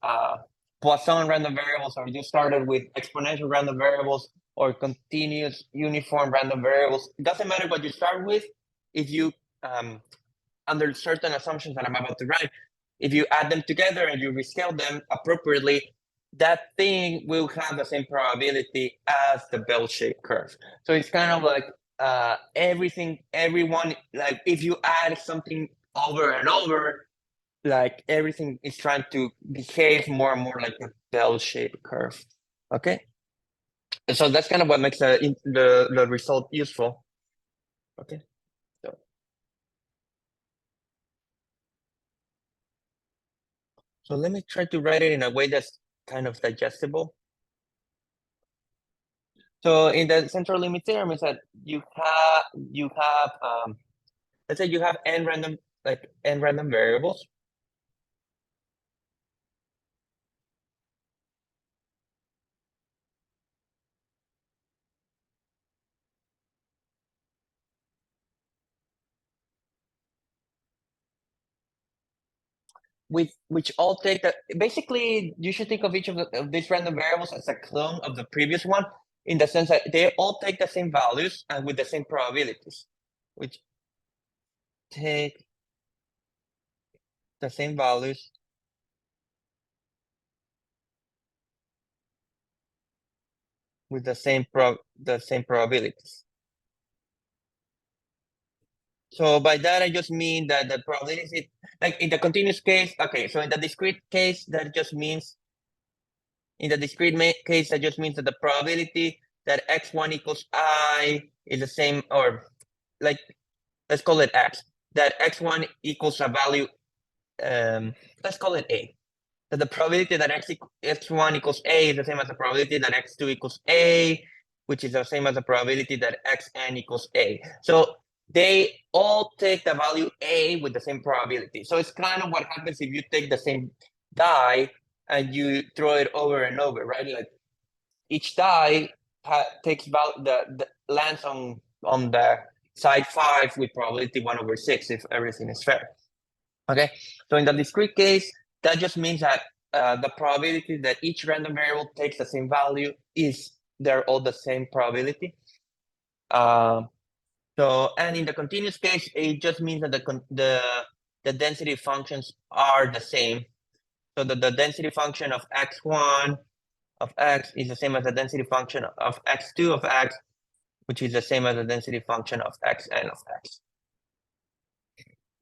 S1: Poisson random variables, or you started with exponential random variables, or continuous uniform random variables. It doesn't matter what you start with if you under certain assumptions that I'm about to write, if you add them together and you rescale them appropriately, that thing will have the same probability as the bell-shaped curve. So it's kind of like everyone, like if you add something over and over, like everything is trying to behave more and more like a bell-shaped curve. Okay, and so that's kind of what makes the result useful. Okay, so let me try to write it in a way that's kind of digestible. So in the central limit theorem is that you have let's say you have n random variables with which all take that. Basically, you should think of each of these random variables as a clone of the previous one, in the sense that they all take the same values and with the same probabilities, which take the same values with the same probabilities. So by that, I just mean that the probability, like in the continuous case, okay, so in the discrete case, that just means, in the discrete case, that just means that the probability that x1 equals I is the same, or like, let's call it x, that x1 equals a value, let's call it A. That the probability that x1 equals A is the same as the probability that x2 equals A, which is the same as the probability that xn equals A. So they all take the value A with the same probability. So it's kind of what happens if you take the same die and you throw it over and over, right? Like each die takes the lands on the side 5 with probability 1/6 if everything is fair. Okay, so in the discrete case, that just means that the probability that each random variable takes the same value is they're all the same probability. And in the continuous case, it just means that the density functions are the same. So the density function of x1 of x is the same as the density function of x2 of x, which is the same as the density function of xn of x.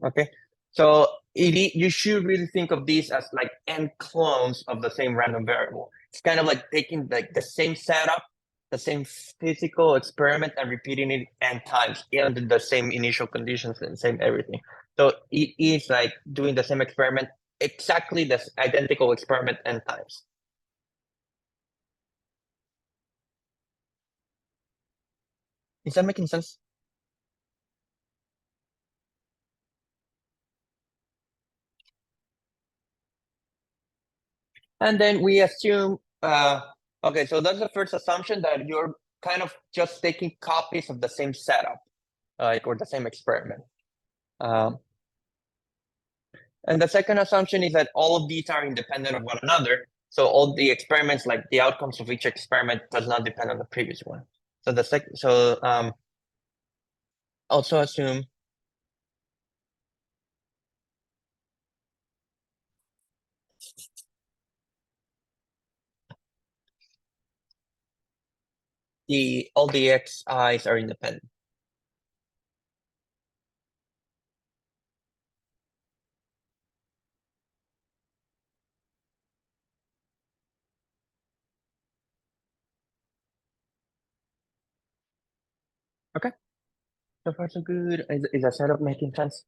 S1: Okay, so you should really think of these as like n clones of the same random variable. It's kind of like taking like the same setup, the same physical experiment, and repeating it n times under the same initial conditions and same everything. So it is like doing the same experiment, exactly the identical experiment n times. Is that making sense? And then we assume, okay, so that's the first assumption, that you're kind of just taking copies of the same setup, or the same experiment. Um, and the second assumption is that all of these are independent of one another. So all the experiments, like the outcomes of each experiment, does not depend on the previous one. So also assume all the xi's are independent. Okay, so far so good. Is the setup making sense?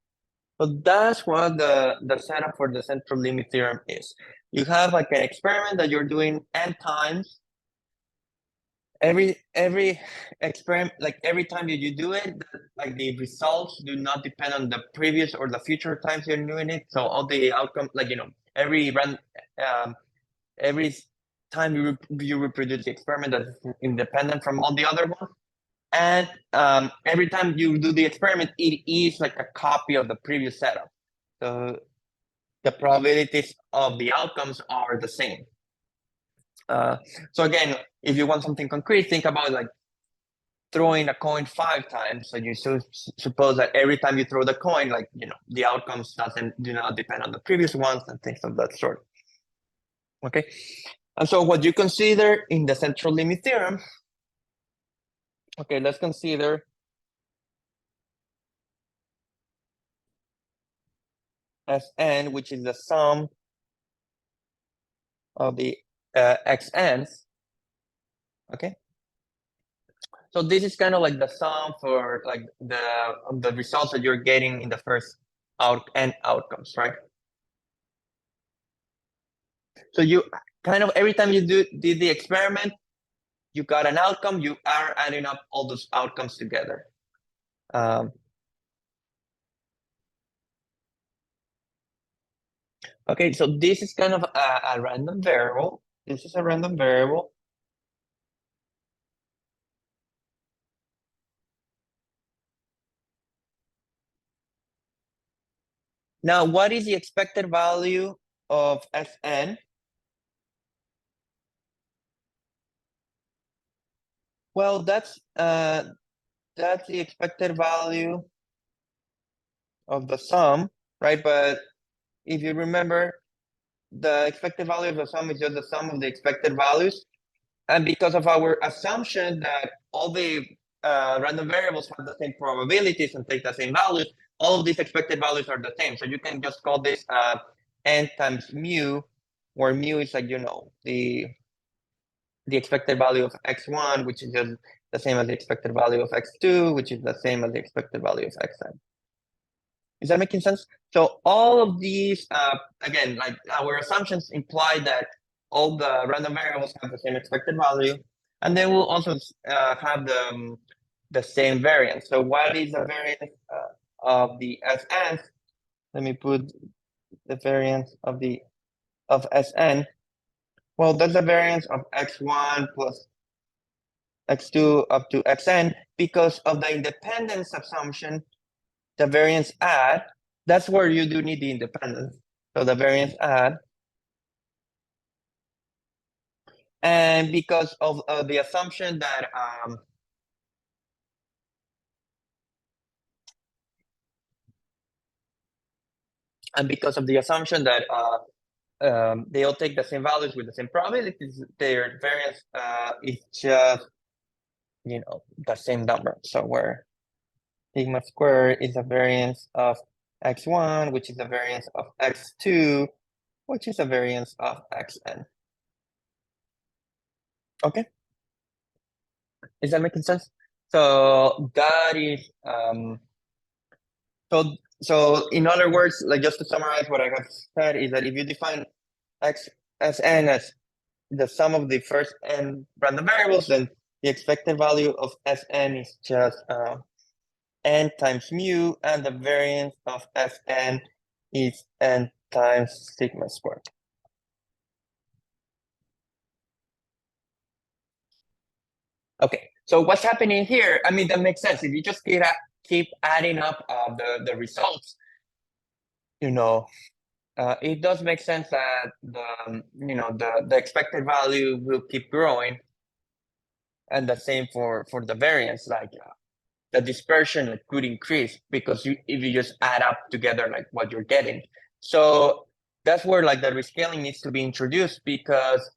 S1: So that's what the setup for the central limit theorem is. You have like an experiment that you're doing n times. Every experiment, like every time you do it, like the results do not depend on the previous or the future times you're doing it. So all the outcomes, like every um, every time you reproduce the experiment, that's independent from all the other ones. And every time you do the experiment, it is like a copy of the previous setup. So the probabilities of the outcomes are the same. So again, if you want something concrete, think about like throwing a coin 5 times. So you suppose that every time you throw the coin, like the outcomes do not depend on the previous ones and things of that sort. Okay, and so what you consider in the central limit theorem. Okay, let's consider Sn, which is the sum of the xn's. Okay. So this is kind of like the sum for like the results that you're getting in the first n outcomes, right? So you kind of every time you did the experiment, you got an outcome. You are adding up all those outcomes together. Okay, so this is kind of a random variable. This is a random variable. Now, what is the expected value of Sn? Well, that's the expected value of the sum, right? But if you remember, the expected value of the sum is just the sum of the expected values. And because of our assumption that all the random variables have the same probabilities and take the same values, all of these expected values are the same. So you can just call this n times mu, where mu is like, the expected value of x1, which is just the same as the expected value of x2, which is the same as the expected value of xn. Is that making sense? So all of these, again, like our assumptions imply that all the random variables have the same expected value, and they will also have the same variance. So what is the variance of the Sn? Let me put the variance of Sn. Well, that's the variance of x1 plus x2 up to xn because of the independence assumption. The variance add, that's where you do need the independence. So the variance add. And because of the assumption that they all take the same values with the same probabilities, their variance is just the same number. So where sigma squared is a variance of x1, which is a variance of x2, which is a variance of xn. Okay, is that making sense? So that is so in other words, like just to summarize what I have said is that if you define x as n as the sum of the first n random variables, then the expected value of Sn is just n times mu, and the variance of Sn is n times sigma squared. Okay, so what's happening here? I mean, that makes sense. If you just keep adding up the results, it does make sense that the expected value will keep growing, and the same for the variance. Like the dispersion could increase because if you just add up together like what you're getting. So that's where like the rescaling needs to be introduced, because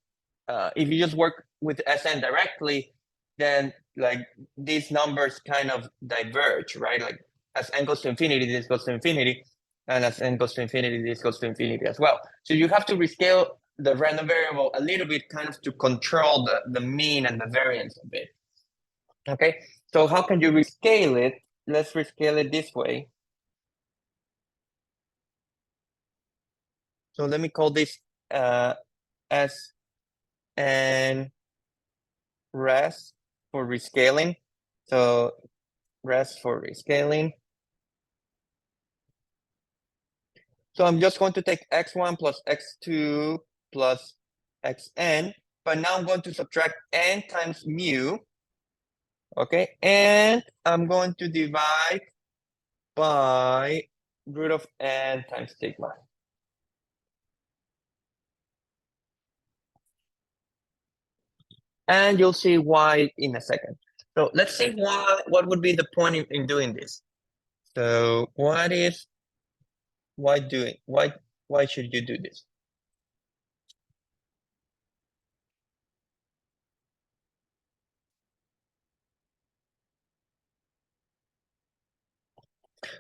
S1: if you just work with Sn directly, then like these numbers kind of diverge, right? Like as n goes to infinity, this goes to infinity, and as n goes to infinity, this goes to infinity as well. So you have to rescale the random variable a little bit kind of to control the mean and the variance of it. Okay, so how can you rescale it? Let's rescale it this way. So let me call this S and res for rescaling. So res for rescaling. So I'm just going to take x1 plus x2 plus xn, but now I'm going to subtract n times mu. Okay, and I'm going to divide by root of n times sigma. And you'll see why in a second. So let's see what would be the point in doing this. So why should you do this?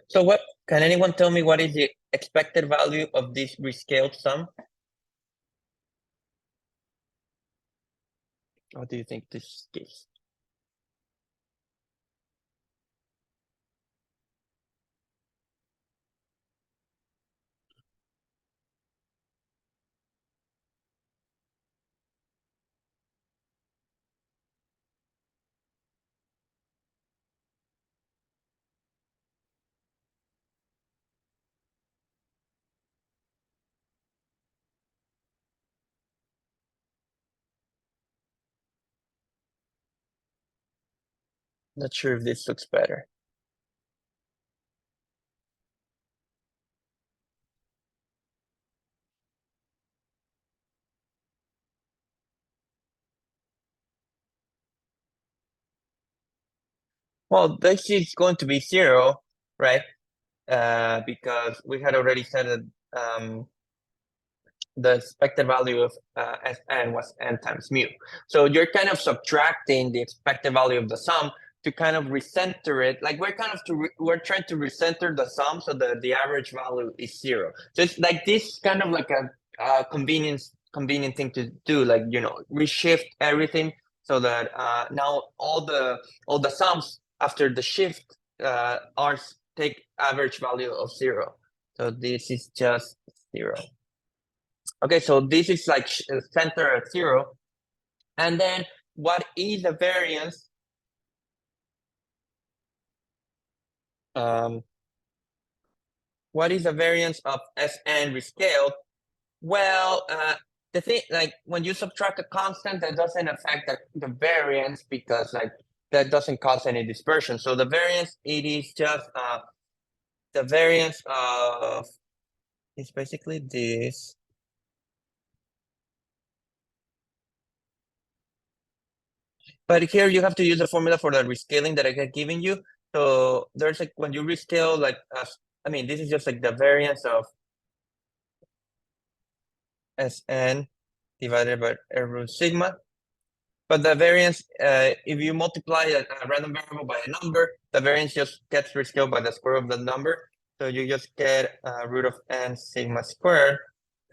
S1: So what can anyone tell me what is the expected value of this rescaled sum? What do you think this gives? Not sure if this looks better. Well, this is going to be 0, right? Because we had already said that the expected value of Sn was n times mu. So you're kind of subtracting the expected value of the sum to kind of recenter it. Like we're trying to recenter the sum so that the average value is 0. So it's like this kind of like a convenient thing to do. Like reshift everything so that now all the sums after the shift are take average value of 0. So this is just 0. Okay, so this is like center at 0. And then what is the variance? Um, what is the variance of Sn rescaled? Well, the thing, like when you subtract a constant, that doesn't affect the variance because like that doesn't cause any dispersion. So the variance, it is just the variance of, it's basically this. But here you have to use the formula for the rescaling that I had given you. So there's like when you rescale, like I mean, this is just like the variance of Sn divided by R root sigma. But the variance, if you multiply a random variable by a number, the variance just gets rescaled by the square of the number. So you just get root of n sigma squared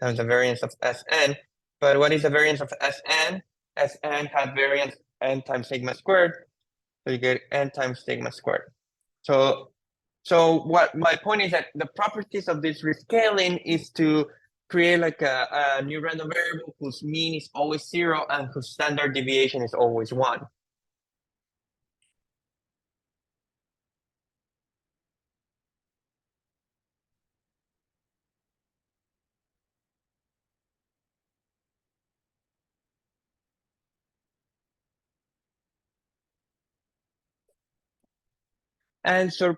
S1: times the variance of Sn. But what is the variance of Sn? Sn has variance n times sigma squared. So you get n times sigma squared. So what my point is that the properties of this rescaling is to create like a new random variable whose mean is always 0 and whose standard deviation is always 1. And so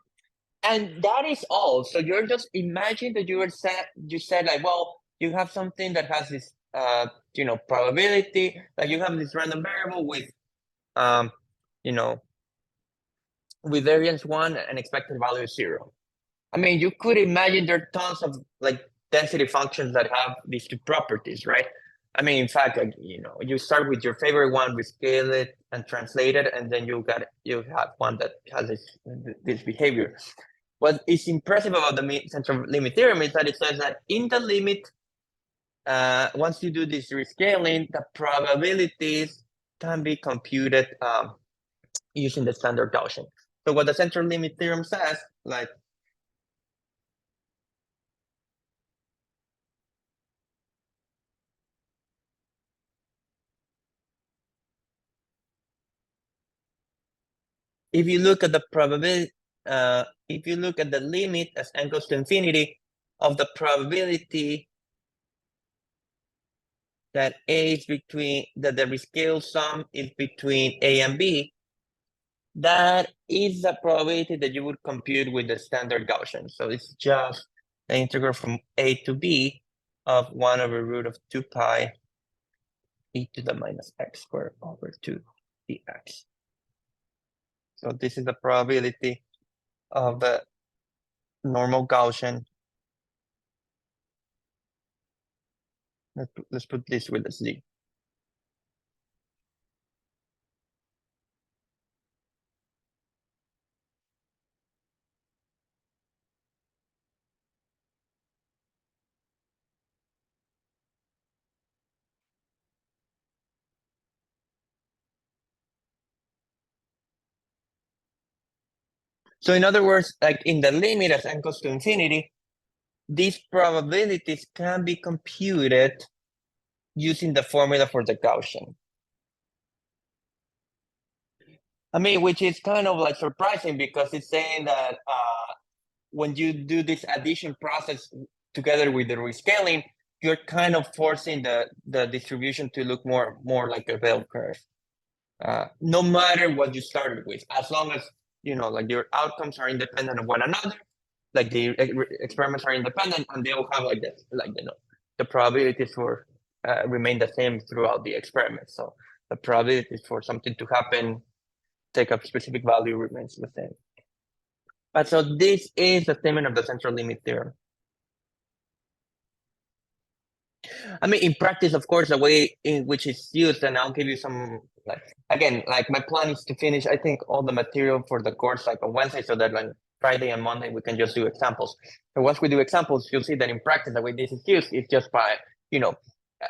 S1: and that is all. So you're just imagine that you said like, well, you have something that has this probability, like you have this random variable with um you know with variance 1 and expected value 0. I mean, you could imagine there are tons of like density functions that have these two properties, right? I mean, in fact, like, you start with your favorite one, rescale it and translate it, and then you have one that has this behavior. What is impressive about the central limit theorem is that it says that in the limit, once you do this rescaling, the probabilities can be computed using the standard Gaussian. So what the central limit theorem says, like, if you look at the probability, if you look at the limit as n goes to infinity of the probability that a is between that the rescale sum is between a and b, that is the probability that you would compute with the standard Gaussian. So it's just the integral from a to b of 1 over root of 2 pi e to the minus x squared over 2 dx. So this is the probability of the normal Gaussian. Let's put this with a z. So in other words, like in the limit as n goes to infinity, these probabilities can be computed using the formula for the Gaussian. I mean, which is kind of like surprising because it's saying that when you do this addition process together with the rescaling, you're kind of forcing the distribution to look more like a bell curve. No matter what you started with, as long as like your outcomes are independent of one another, like the experiments are independent, and they all have like this, like the probabilities for remain the same throughout the experiment. So the probabilities for something to happen, take a specific value, remains the same. But so this is the statement of the central limit theorem. I mean, in practice, of course, the way in which it's used, and I'll give you some, like, again, like my plan is to finish, I think, all the material for the course like on Wednesday, so that like Friday and Monday we can just do examples. So once we do examples, you'll see that in practice, the way this is used is just by,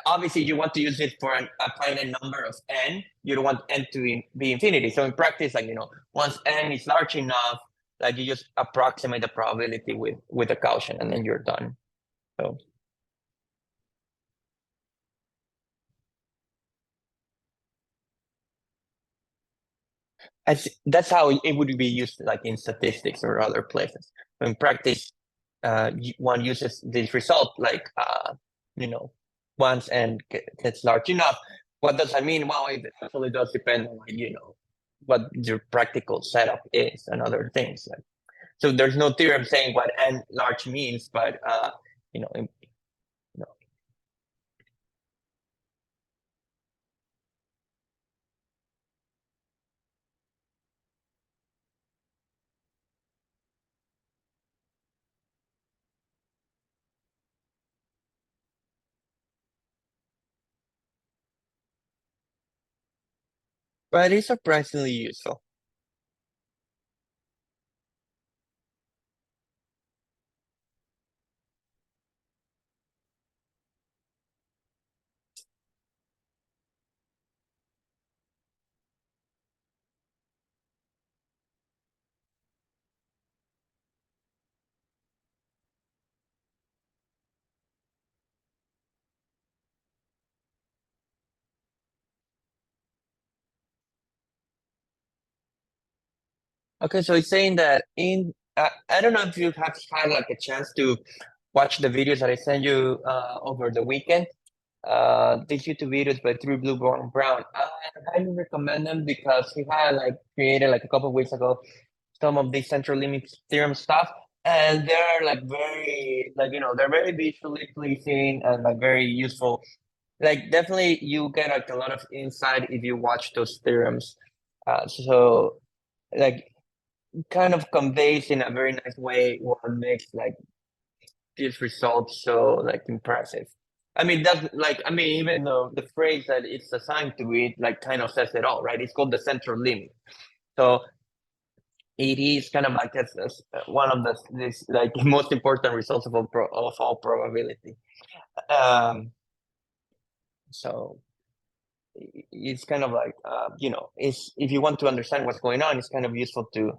S1: obviously you want to use it for a finite number of n. You don't want n to be infinity. So in practice, like, once n is large enough, like you just approximate the probability with a Gaussian, and then you're done. So. That's how it would be used, like in statistics or other places. In practice, one uses this result like once and gets large enough. What does that mean? Well, it actually does depend on what your practical setup is and other things. So there's no theorem saying what n large means, but you know, in, but it's surprisingly useful. Okay, so it's saying that I don't know if you have had like a chance to watch the videos that I sent you over the weekend. These YouTube videos by Through Blue Brown Brown. I highly recommend them because he had like created like a couple of weeks ago some of these central limit theorem stuff, and they're like very like they're very visually pleasing and like very useful. Like definitely you get like a lot of insight if you watch those theorems. So like kind of conveys in a very nice way what makes like these results so like impressive. I mean that's like even though the phrase that it's assigned to it like kind of says it all, right? It's called the central limit. So it is kind of like one of the this like most important results of all probability. Um, so it's kind of like it's if you want to understand what's going on, it's kind of useful to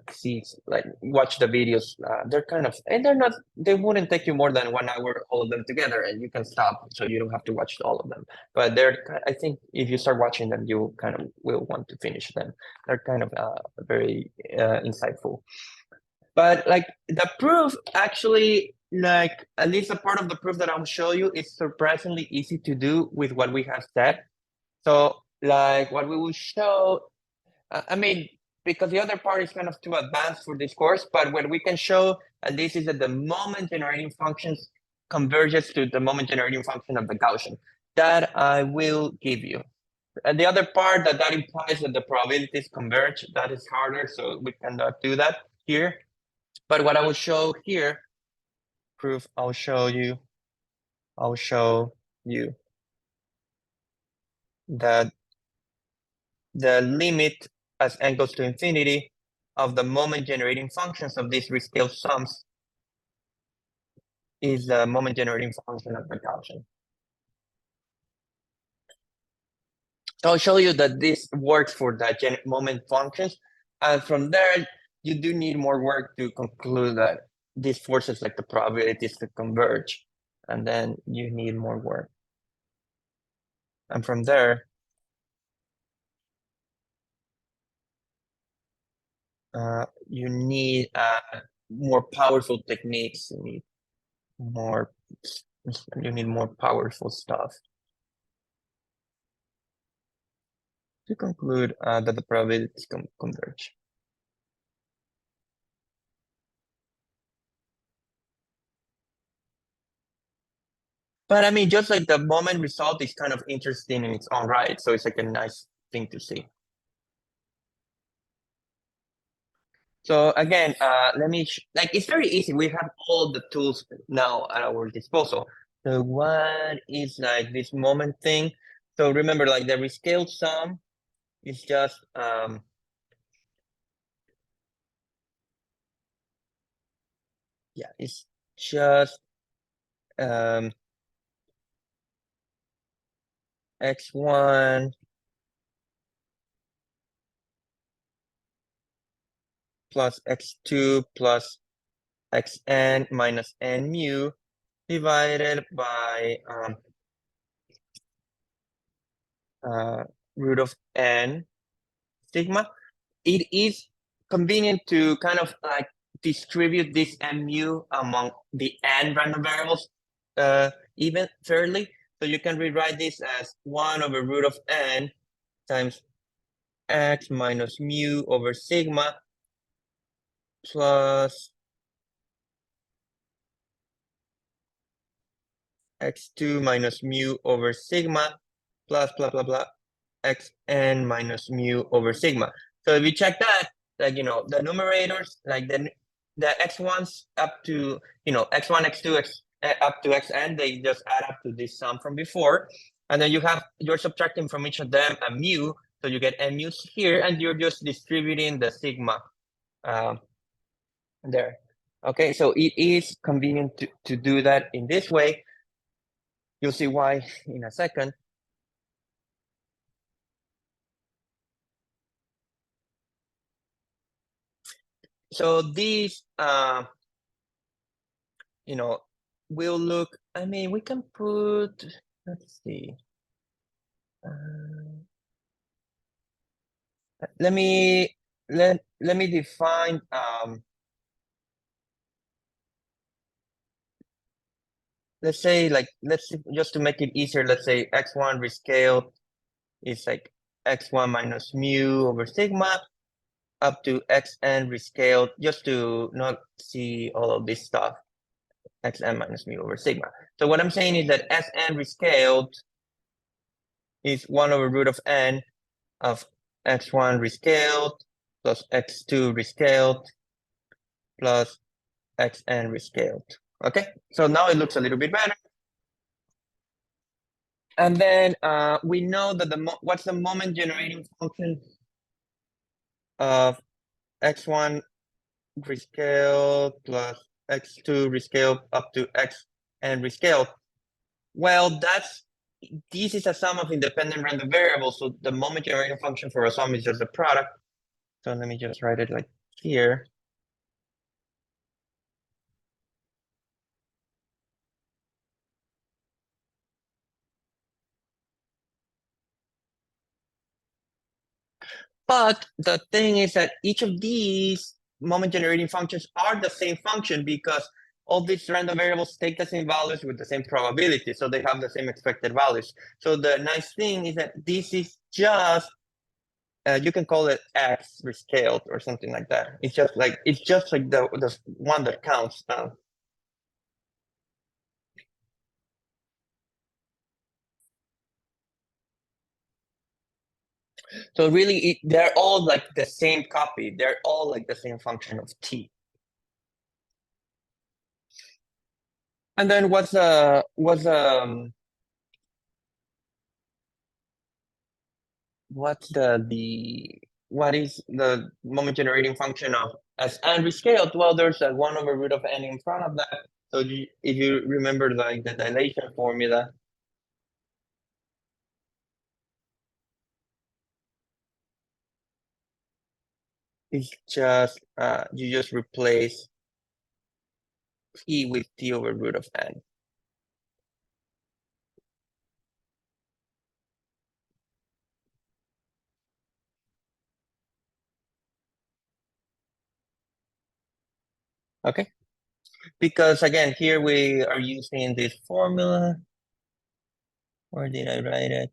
S1: see like watch the videos. They're kind of and they wouldn't take you more than 1 hour all of them together, and you can stop so you don't have to watch all of them. But I think if you start watching them, you kind of will want to finish them. They're kind of very insightful. But like the proof actually, like at least a part of the proof that I'll show you is surprisingly easy to do with what we have said. So like what we will show, I mean, because the other part is kind of too advanced for this course, but what we can show, and this is that the moment generating functions converges to the moment generating function of the Gaussian. That I will give you. And the other part that implies that the probabilities converge, that is harder, so we cannot do that here. But what I will show here, proof, I'll show you that the limit as n goes to infinity of the moment generating functions of these rescale sums is the moment generating function of the Gaussian. So I'll show you that this works for the moment functions. And from there, you do need more work to conclude that these forces, like the probabilities to converge, and then you need more work. And from there, you need more powerful techniques. More, you need more powerful stuff to conclude that the probabilities converge. But I mean, just like the moment result is kind of interesting in its own right. So it's like a nice thing to see. So again, let me, like, it's very easy. We have all the tools now at our disposal. So what is like this moment thing? So remember, like the rescaled sum is just, yeah, it's just x1 plus x2 plus xn minus n mu divided by root of n sigma. It is convenient to kind of like distribute this mu among the n random variables even fairly. So you can rewrite this as 1 over root of n times x minus mu over sigma plus x2 minus mu over sigma plus blah blah blah xn minus mu over sigma. So if you check that, like, you know, the numerators, like the x1s up to, you know, x1, x2, up to xn, they just add up to this sum from before. And then you're subtracting from each of them a mu, so you get n mu's here, and you're just distributing the sigma there. Okay, so it is convenient to do that in this way. You'll see why in a second. So these, you know, we'll look, I mean, we can put, let's see. Let me define, let's say, like, just to make it easier, let's say x1 rescaled is like x1 minus mu over sigma up to xn rescaled, just to not see all of this stuff, xn minus mu over sigma. So what I'm saying is that Sn rescaled is 1 over root of n of x1 rescaled plus x2 rescaled plus xn rescaled. Okay, so now it looks a little bit better. And then we know that what's the moment generating function of x1 rescaled plus x2 rescaled up to xn rescaled. Well, this is a sum of independent random variables, so the moment generating function for a sum is just a product. So let me just write it like here. But the thing is that each of these moment generating functions are the same function because all these random variables take the same values with the same probability, so they have the same expected values. So the nice thing is that this is just, you can call it x rescaled or something like that. It's just like the one that counts. So really, they're all like the same copy. They're all like the same function of t. And then what is the moment generating function of as n rescaled? Well, there's a 1 over root of n in front of that. So if you remember like the dilation formula, is just you just replace t with t over root of n. Okay, because again, here we are using this formula. Where did I write it?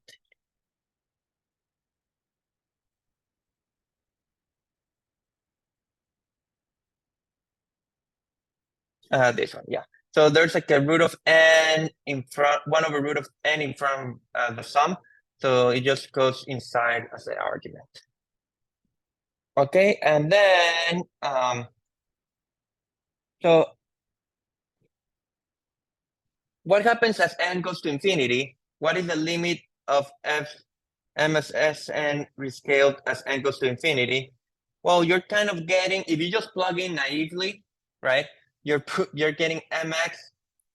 S1: This one, yeah. So there's like a root of n in front, 1 over root of n in front of the sum. So it just goes inside as an argument. Okay, and then, so what happens as n goes to infinity? What is the limit of MSSN rescaled as n goes to infinity? Well, you're kind of getting, if you just plug in naively, right? You're getting mx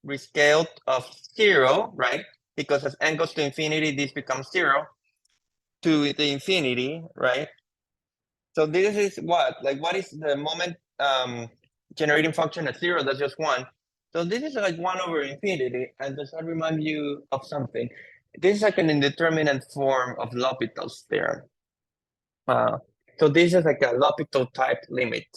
S1: rescaled of 0, right? Because as n goes to infinity, this becomes 0 to the infinity, right? So this is what? Like, what is the moment generating function at 0? That's just 1. So this is like 1 over infinity. And does that remind you of something? This is like an indeterminate form of L'Hopital's theorem. So this is like a L'Hopital type limit.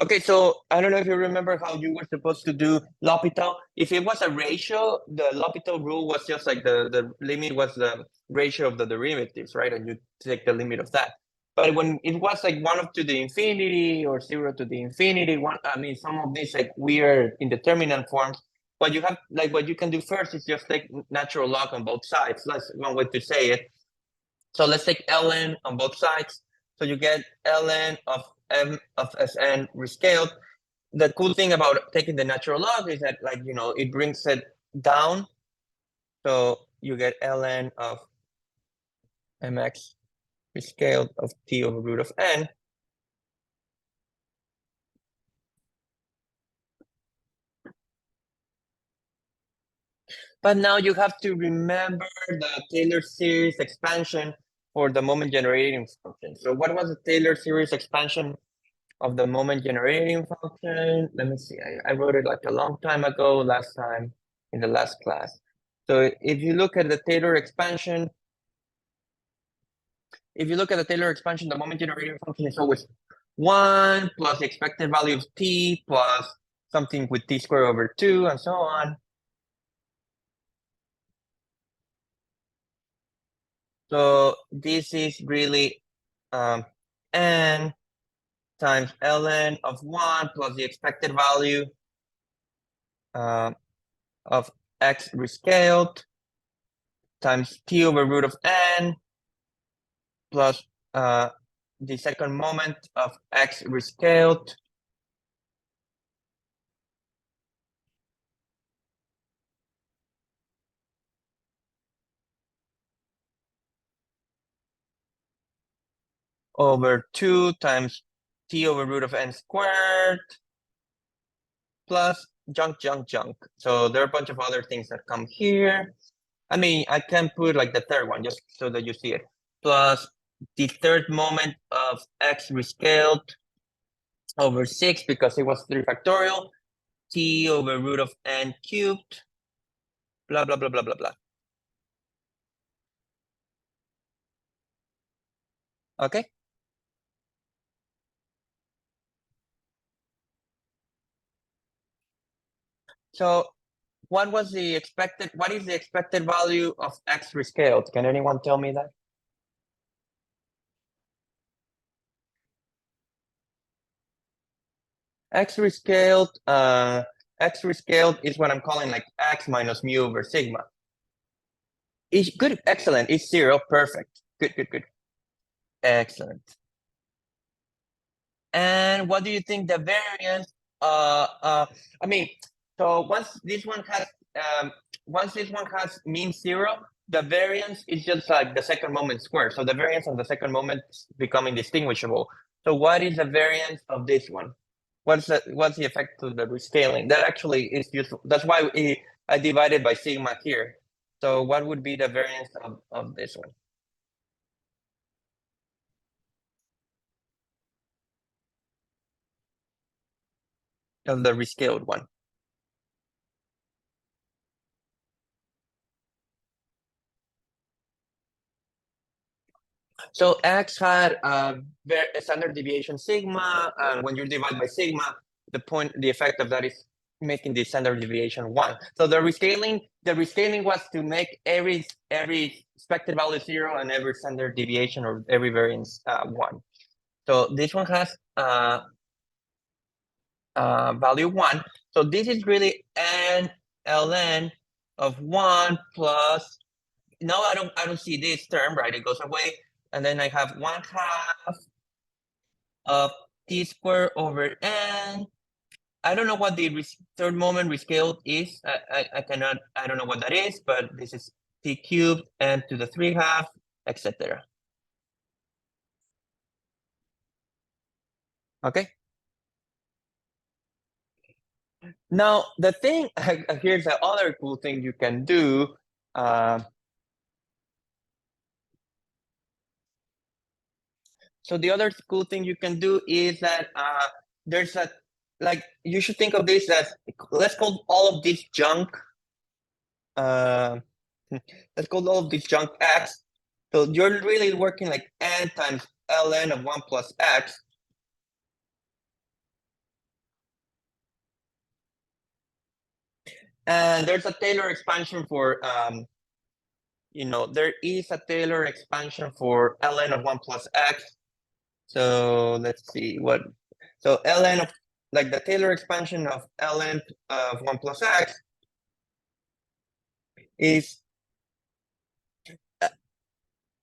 S1: Okay, so I don't know if you remember how you were supposed to do L'Hopital. If it was a ratio, the L'Hopital rule was just like the limit was the ratio of the derivatives, right? And you take the limit of that. But when it was like 1 up to the infinity or 0 to the infinity, I mean, some of these like weird indeterminate forms, what you have, like what you can do first is just take natural log on both sides. That's one way to say it. So let's take ln on both sides. So you get ln of m of Sn rescaled. The cool thing about taking the natural log is that, like, you know, it brings it down. So you get ln of mx rescaled of t over root of n. But now you have to remember the Taylor series expansion for the moment generating function. So what was the Taylor series expansion of the moment generating function? Let me see. I wrote it like a long time ago, last time in the last class. So if you look at the Taylor expansion, the moment generating function is always 1 plus the expected value of t plus something with t squared over 2 and so on. So this is really n times ln of 1 plus the expected value of x rescaled times t over root of n plus the second moment of x rescaled over 2 times t over root of n squared plus junk. So there are a bunch of other things that come here. I mean, I can put like the third one just so that you see it. Plus the third moment of x rescaled over 6 because it was 3 factorial, t over root of n cubed, blah, blah, blah, blah, blah, blah. Okay? So what is the expected value of x rescaled? Can anyone tell me that? X rescaled is what I'm calling like x minus mu over sigma. It's good, excellent. It's 0, perfect. Good. Excellent. And what do you think the variance? I mean, so once this one has mean 0, the variance is just like the second moment square. So the variance of the second moment is becoming distinguishable. So what is the variance of this one? what's the effect of the rescaling? That actually is useful. That's why I divided by sigma here. So what would be the variance of this one? Of the rescaled one. So X had a standard deviation sigma, and when you divide by sigma, the effect of that is making the standard deviation 1. So the rescaling was to make every expected value 0 and every standard deviation or every variance 1. So this one has value 1. So this is really n ln of 1 plus, no, I don't see this term, right? It goes away. And then I have 1/2 of t squared over n. I don't know what the third moment rescaled is. I don't know what that is, but this is t cubed n to the 3/2, etc. Okay. Now the thing here's the other cool thing you can do. So the other cool thing you can do is that there's a, like, you should think of this as, let's call all of this junk, let's call all of this junk x. So you're really working like n times ln of 1 plus x. And there's a Taylor expansion for, there is a Taylor expansion for ln of 1 plus x. So let's see what, so ln of, like the Taylor expansion of ln of 1 plus x is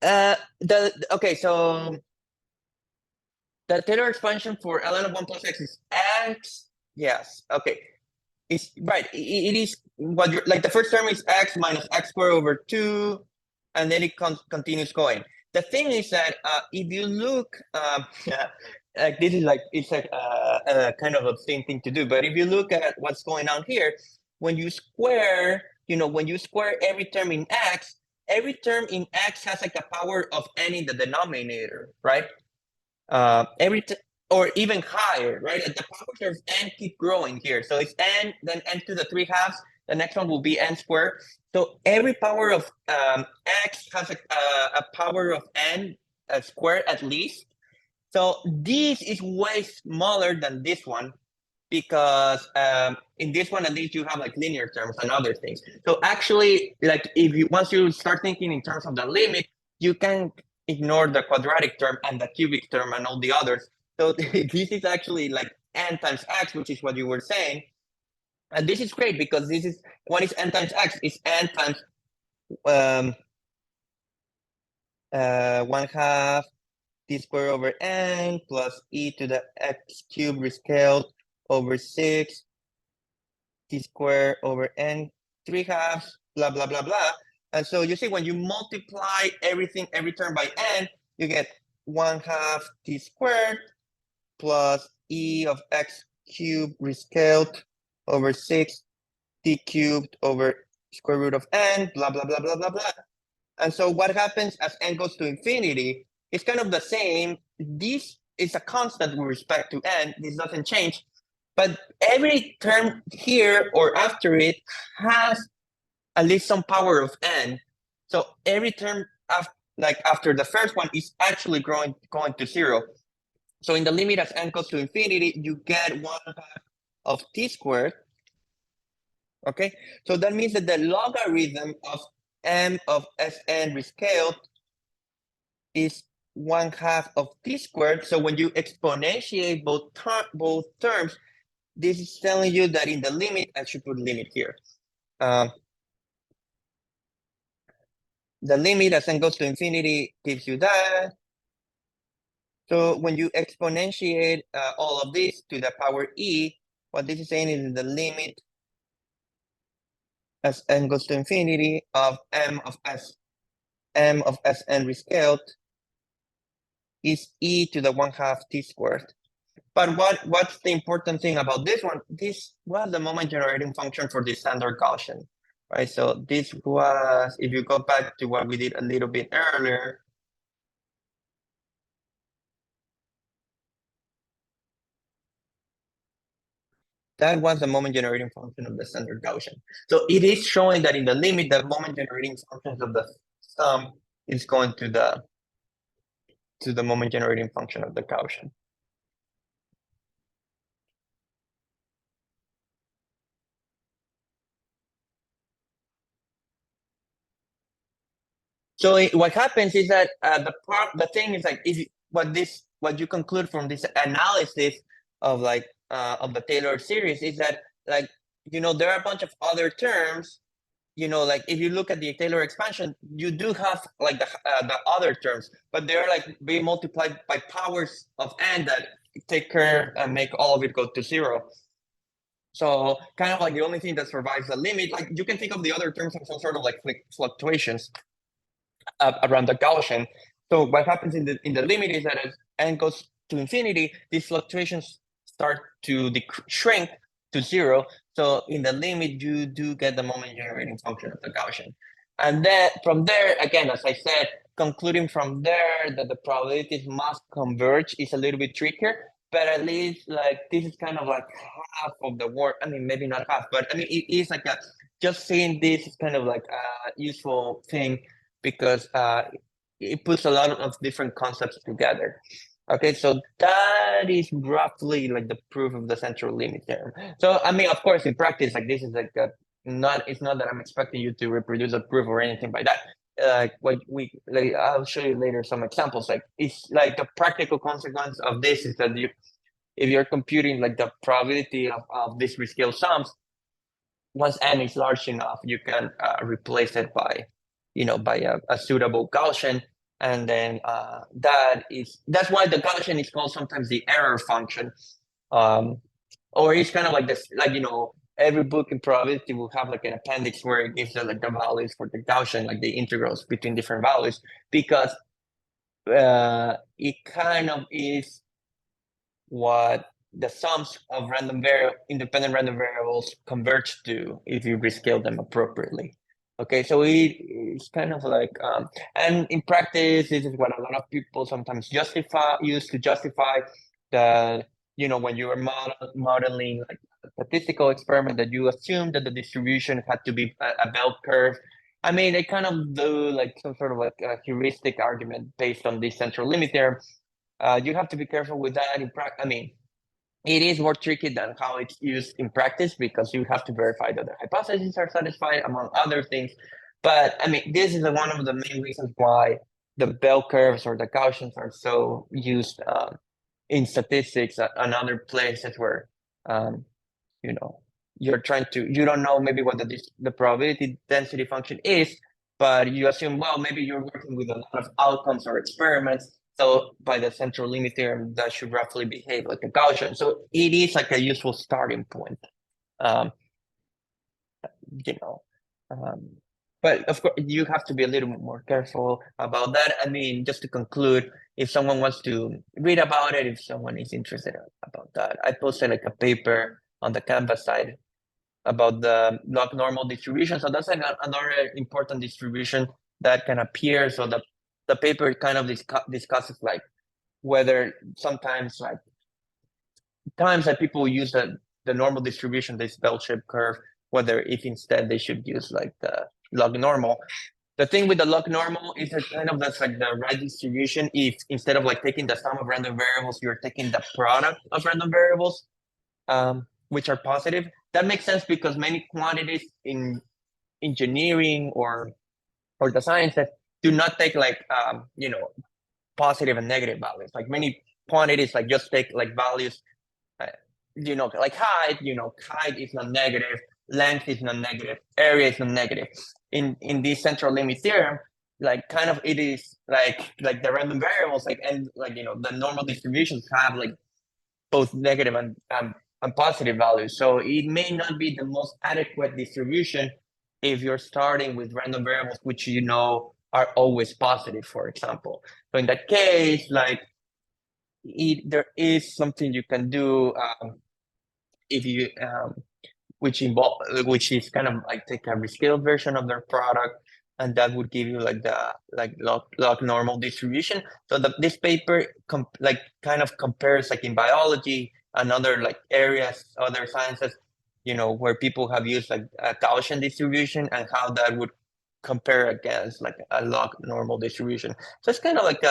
S1: okay, so the Taylor expansion for ln of 1 plus x is x. Yes, okay. It's right. It is what you're like. The first term is x minus x squared over 2, and then it continues going. The thing is that if you look, like this is like, it's like kind of a obscene thing to do. But if you look at what's going on here, when you square, when you square every term in x, every term in x has like the power of n in the denominator, right? Or even higher, right? The powers of n keep growing here. So it's n, then n to the 3/2. The next one will be n squared. So every power of x has a power of n squared at least. So this is way smaller than this one, because in this one at least you have like linear terms and other things. So actually, like, if you once you start thinking in terms of the limit, you can ignore the quadratic term and the cubic term and all the others. So this is actually like n times x, which is what you were saying. And this is great because this is, what is n times x? Is n times 1/2 t squared over n plus e to the x cubed rescaled over 6 t squared over n 3/2, blah, blah, blah, blah. And so you see, when you multiply everything, every term by n, you get 1/2 t squared plus e of x cubed rescaled over 6 t cubed over square root of n, blah, blah, blah, blah, blah, blah. And so what happens as n goes to infinity, it's kind of the same. This is a constant with respect to n. This doesn't change. But every term here or after it has at least some power of n. So every term after the first one is actually going to 0. So in the limit as n goes to infinity, you get 1/2 of t squared. Okay, so that means that the logarithm of m of Sn rescaled is 1/2 of t squared. So when you exponentiate both terms, this is telling you that in the limit, I should put limit here. The limit as n goes to infinity gives you that. So when you exponentiate all of this to the power e, what this is saying is the limit as n goes to infinity of m of Sn rescaled is e to the 1/2 t squared. But what's the important thing about this one? This was the moment generating function for the standard Gaussian, right? So this was, if you go back to what we did a little bit earlier, that was the moment generating function of the standard Gaussian. So it is showing that in the limit, the moment generating functions of the sum is going to the moment generating function of the Gaussian. So what happens is that the thing is like, what you conclude from this analysis of like of the Taylor series is that, like, there are a bunch of other terms, like if you look at the Taylor expansion, you do have like the other terms, but they're like being multiplied by powers of n that take care and make all of it go to zero. So kind of like the only thing that survives the limit, like you can think of the other terms as some sort of like fluctuations around the Gaussian. So what happens in the limit is that as n goes to infinity, these fluctuations start to shrink to zero. So in the limit, you do get the moment generating function of the Gaussian. And then from there, again, as I said, concluding from there that the probabilities must converge is a little bit trickier, but at least like this is kind of like half of the work. I mean, maybe not half, but I mean, it is like just seeing this is kind of like a useful thing because it puts a lot of different concepts together. Okay, so that is roughly like the proof of the central limit theorem. So I mean, of course, in practice, like this is like it's not that I'm expecting you to reproduce a proof or anything by that. What I'll show you later some examples. Like it's like the practical consequence of this is that if you're computing like the probability of these rescale sums, once n is large enough, you can replace it by, by a suitable Gaussian, and then that's why the Gaussian is called sometimes the error function, or it's kind of like this, like every book in probability will have like an appendix where it gives you like the values for the Gaussian, like the integrals between different values, because it kind of is what the sums of independent random variables converge to if you rescale them appropriately. Okay, so it's kind of like, and in practice, this is what a lot of people sometimes use to justify the, when you are modeling like a statistical experiment, that you assume that the distribution had to be a bell curve. I mean, they kind of do like some sort of like a heuristic argument based on the central limit theorem. You have to be careful with that in practice. I mean, it is more tricky than how it's used in practice because you have to verify that the hypotheses are satisfied, among other things. But I mean, this is one of the main reasons why the bell curves or the Gaussians are so used in statistics and other places where, um, you know, you don't know maybe what the probability density function is, but you assume, well, maybe you're working with a lot of outcomes or experiments. So by the central limit theorem, that should roughly behave like a Gaussian. So it is like a useful starting point, um, you know. Um, but of course, you have to be a little bit more careful about that. I mean, just to conclude, if someone wants to read about it, if someone is interested about that, I posted like a paper on the Canvas side about the log normal distribution. So that's another important distribution that can appear. So the paper kind of discusses like whether sometimes like times that people use the normal distribution, this bell-shaped curve, whether if instead they should use like the log normal. The thing with the log normal is that kind of that's like the right distribution if instead of like taking the sum of random variables, you're taking the product of random variables, which are positive. That makes sense because many quantities in engineering or the sciences do not take like positive and negative values. Like many quantities like just take like values, uh, like height. Height is not negative, length is not negative, area is not negative. In this central limit theorem, like kind of it is like the random variables, like, and like the normal distributions have like both negative and positive values. So it may not be the most adequate distribution if you're starting with random variables, which are always positive, for example. So in that case, like there is something you can do if you which is kind of like take a rescaled version of their product, and that would give you like the log normal distribution. So this paper kind of compares like in biology and other like areas, other sciences, where people have used like a Gaussian distribution and how that would compare against like a log normal distribution. So it's kind of like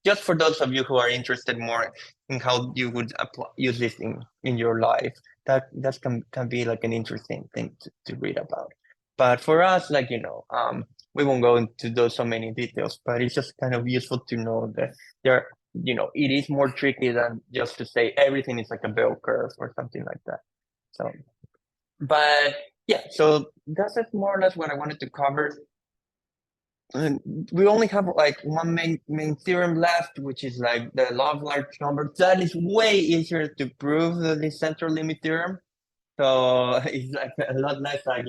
S1: just for those of you who are interested more in how you would use this in your life, that can be like an interesting thing to read about. But for us, like we won't go into those so many details, but it's just kind of useful to know that there, it is more tricky than just to say everything is like a bell curve or something like that. So, but yeah, so that's just more or less what I wanted to cover. And we only have like one main theorem left, which is like the law of large numbers. That is way easier to prove than the central limit theorem. So it's like a lot less like,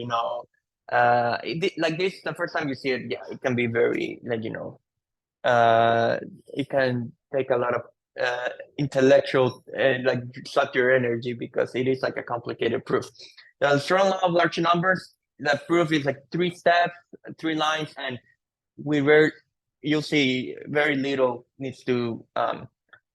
S1: like this, the first time you see it, yeah, it can be very like, it can take a lot of intellectual, like suck your energy because it is like a complicated proof. The strong law of large numbers, the proof is like 3 steps, 3 lines, and you'll see very little needs to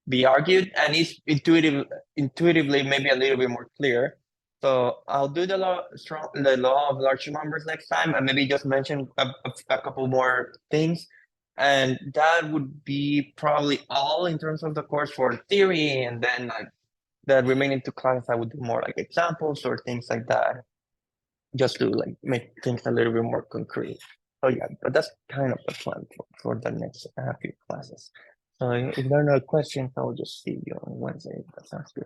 S1: be argued, and it's intuitively maybe a little bit more clear. So I'll do the law of large numbers next time, and maybe just mention a couple more things. And that would be probably all in terms of the course for theory, and then like the remaining 2 classes I would do more like examples or things like that, just to like make things a little bit more concrete. So yeah, but that's kind of the plan for the next few classes. So if there are no questions, I'll just see you on Wednesday. That sounds good.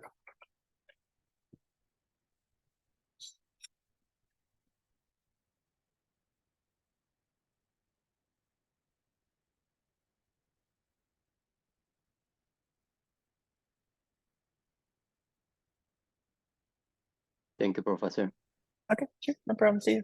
S2: Thank you, Professor.
S1: Okay, sure, no problem. See you.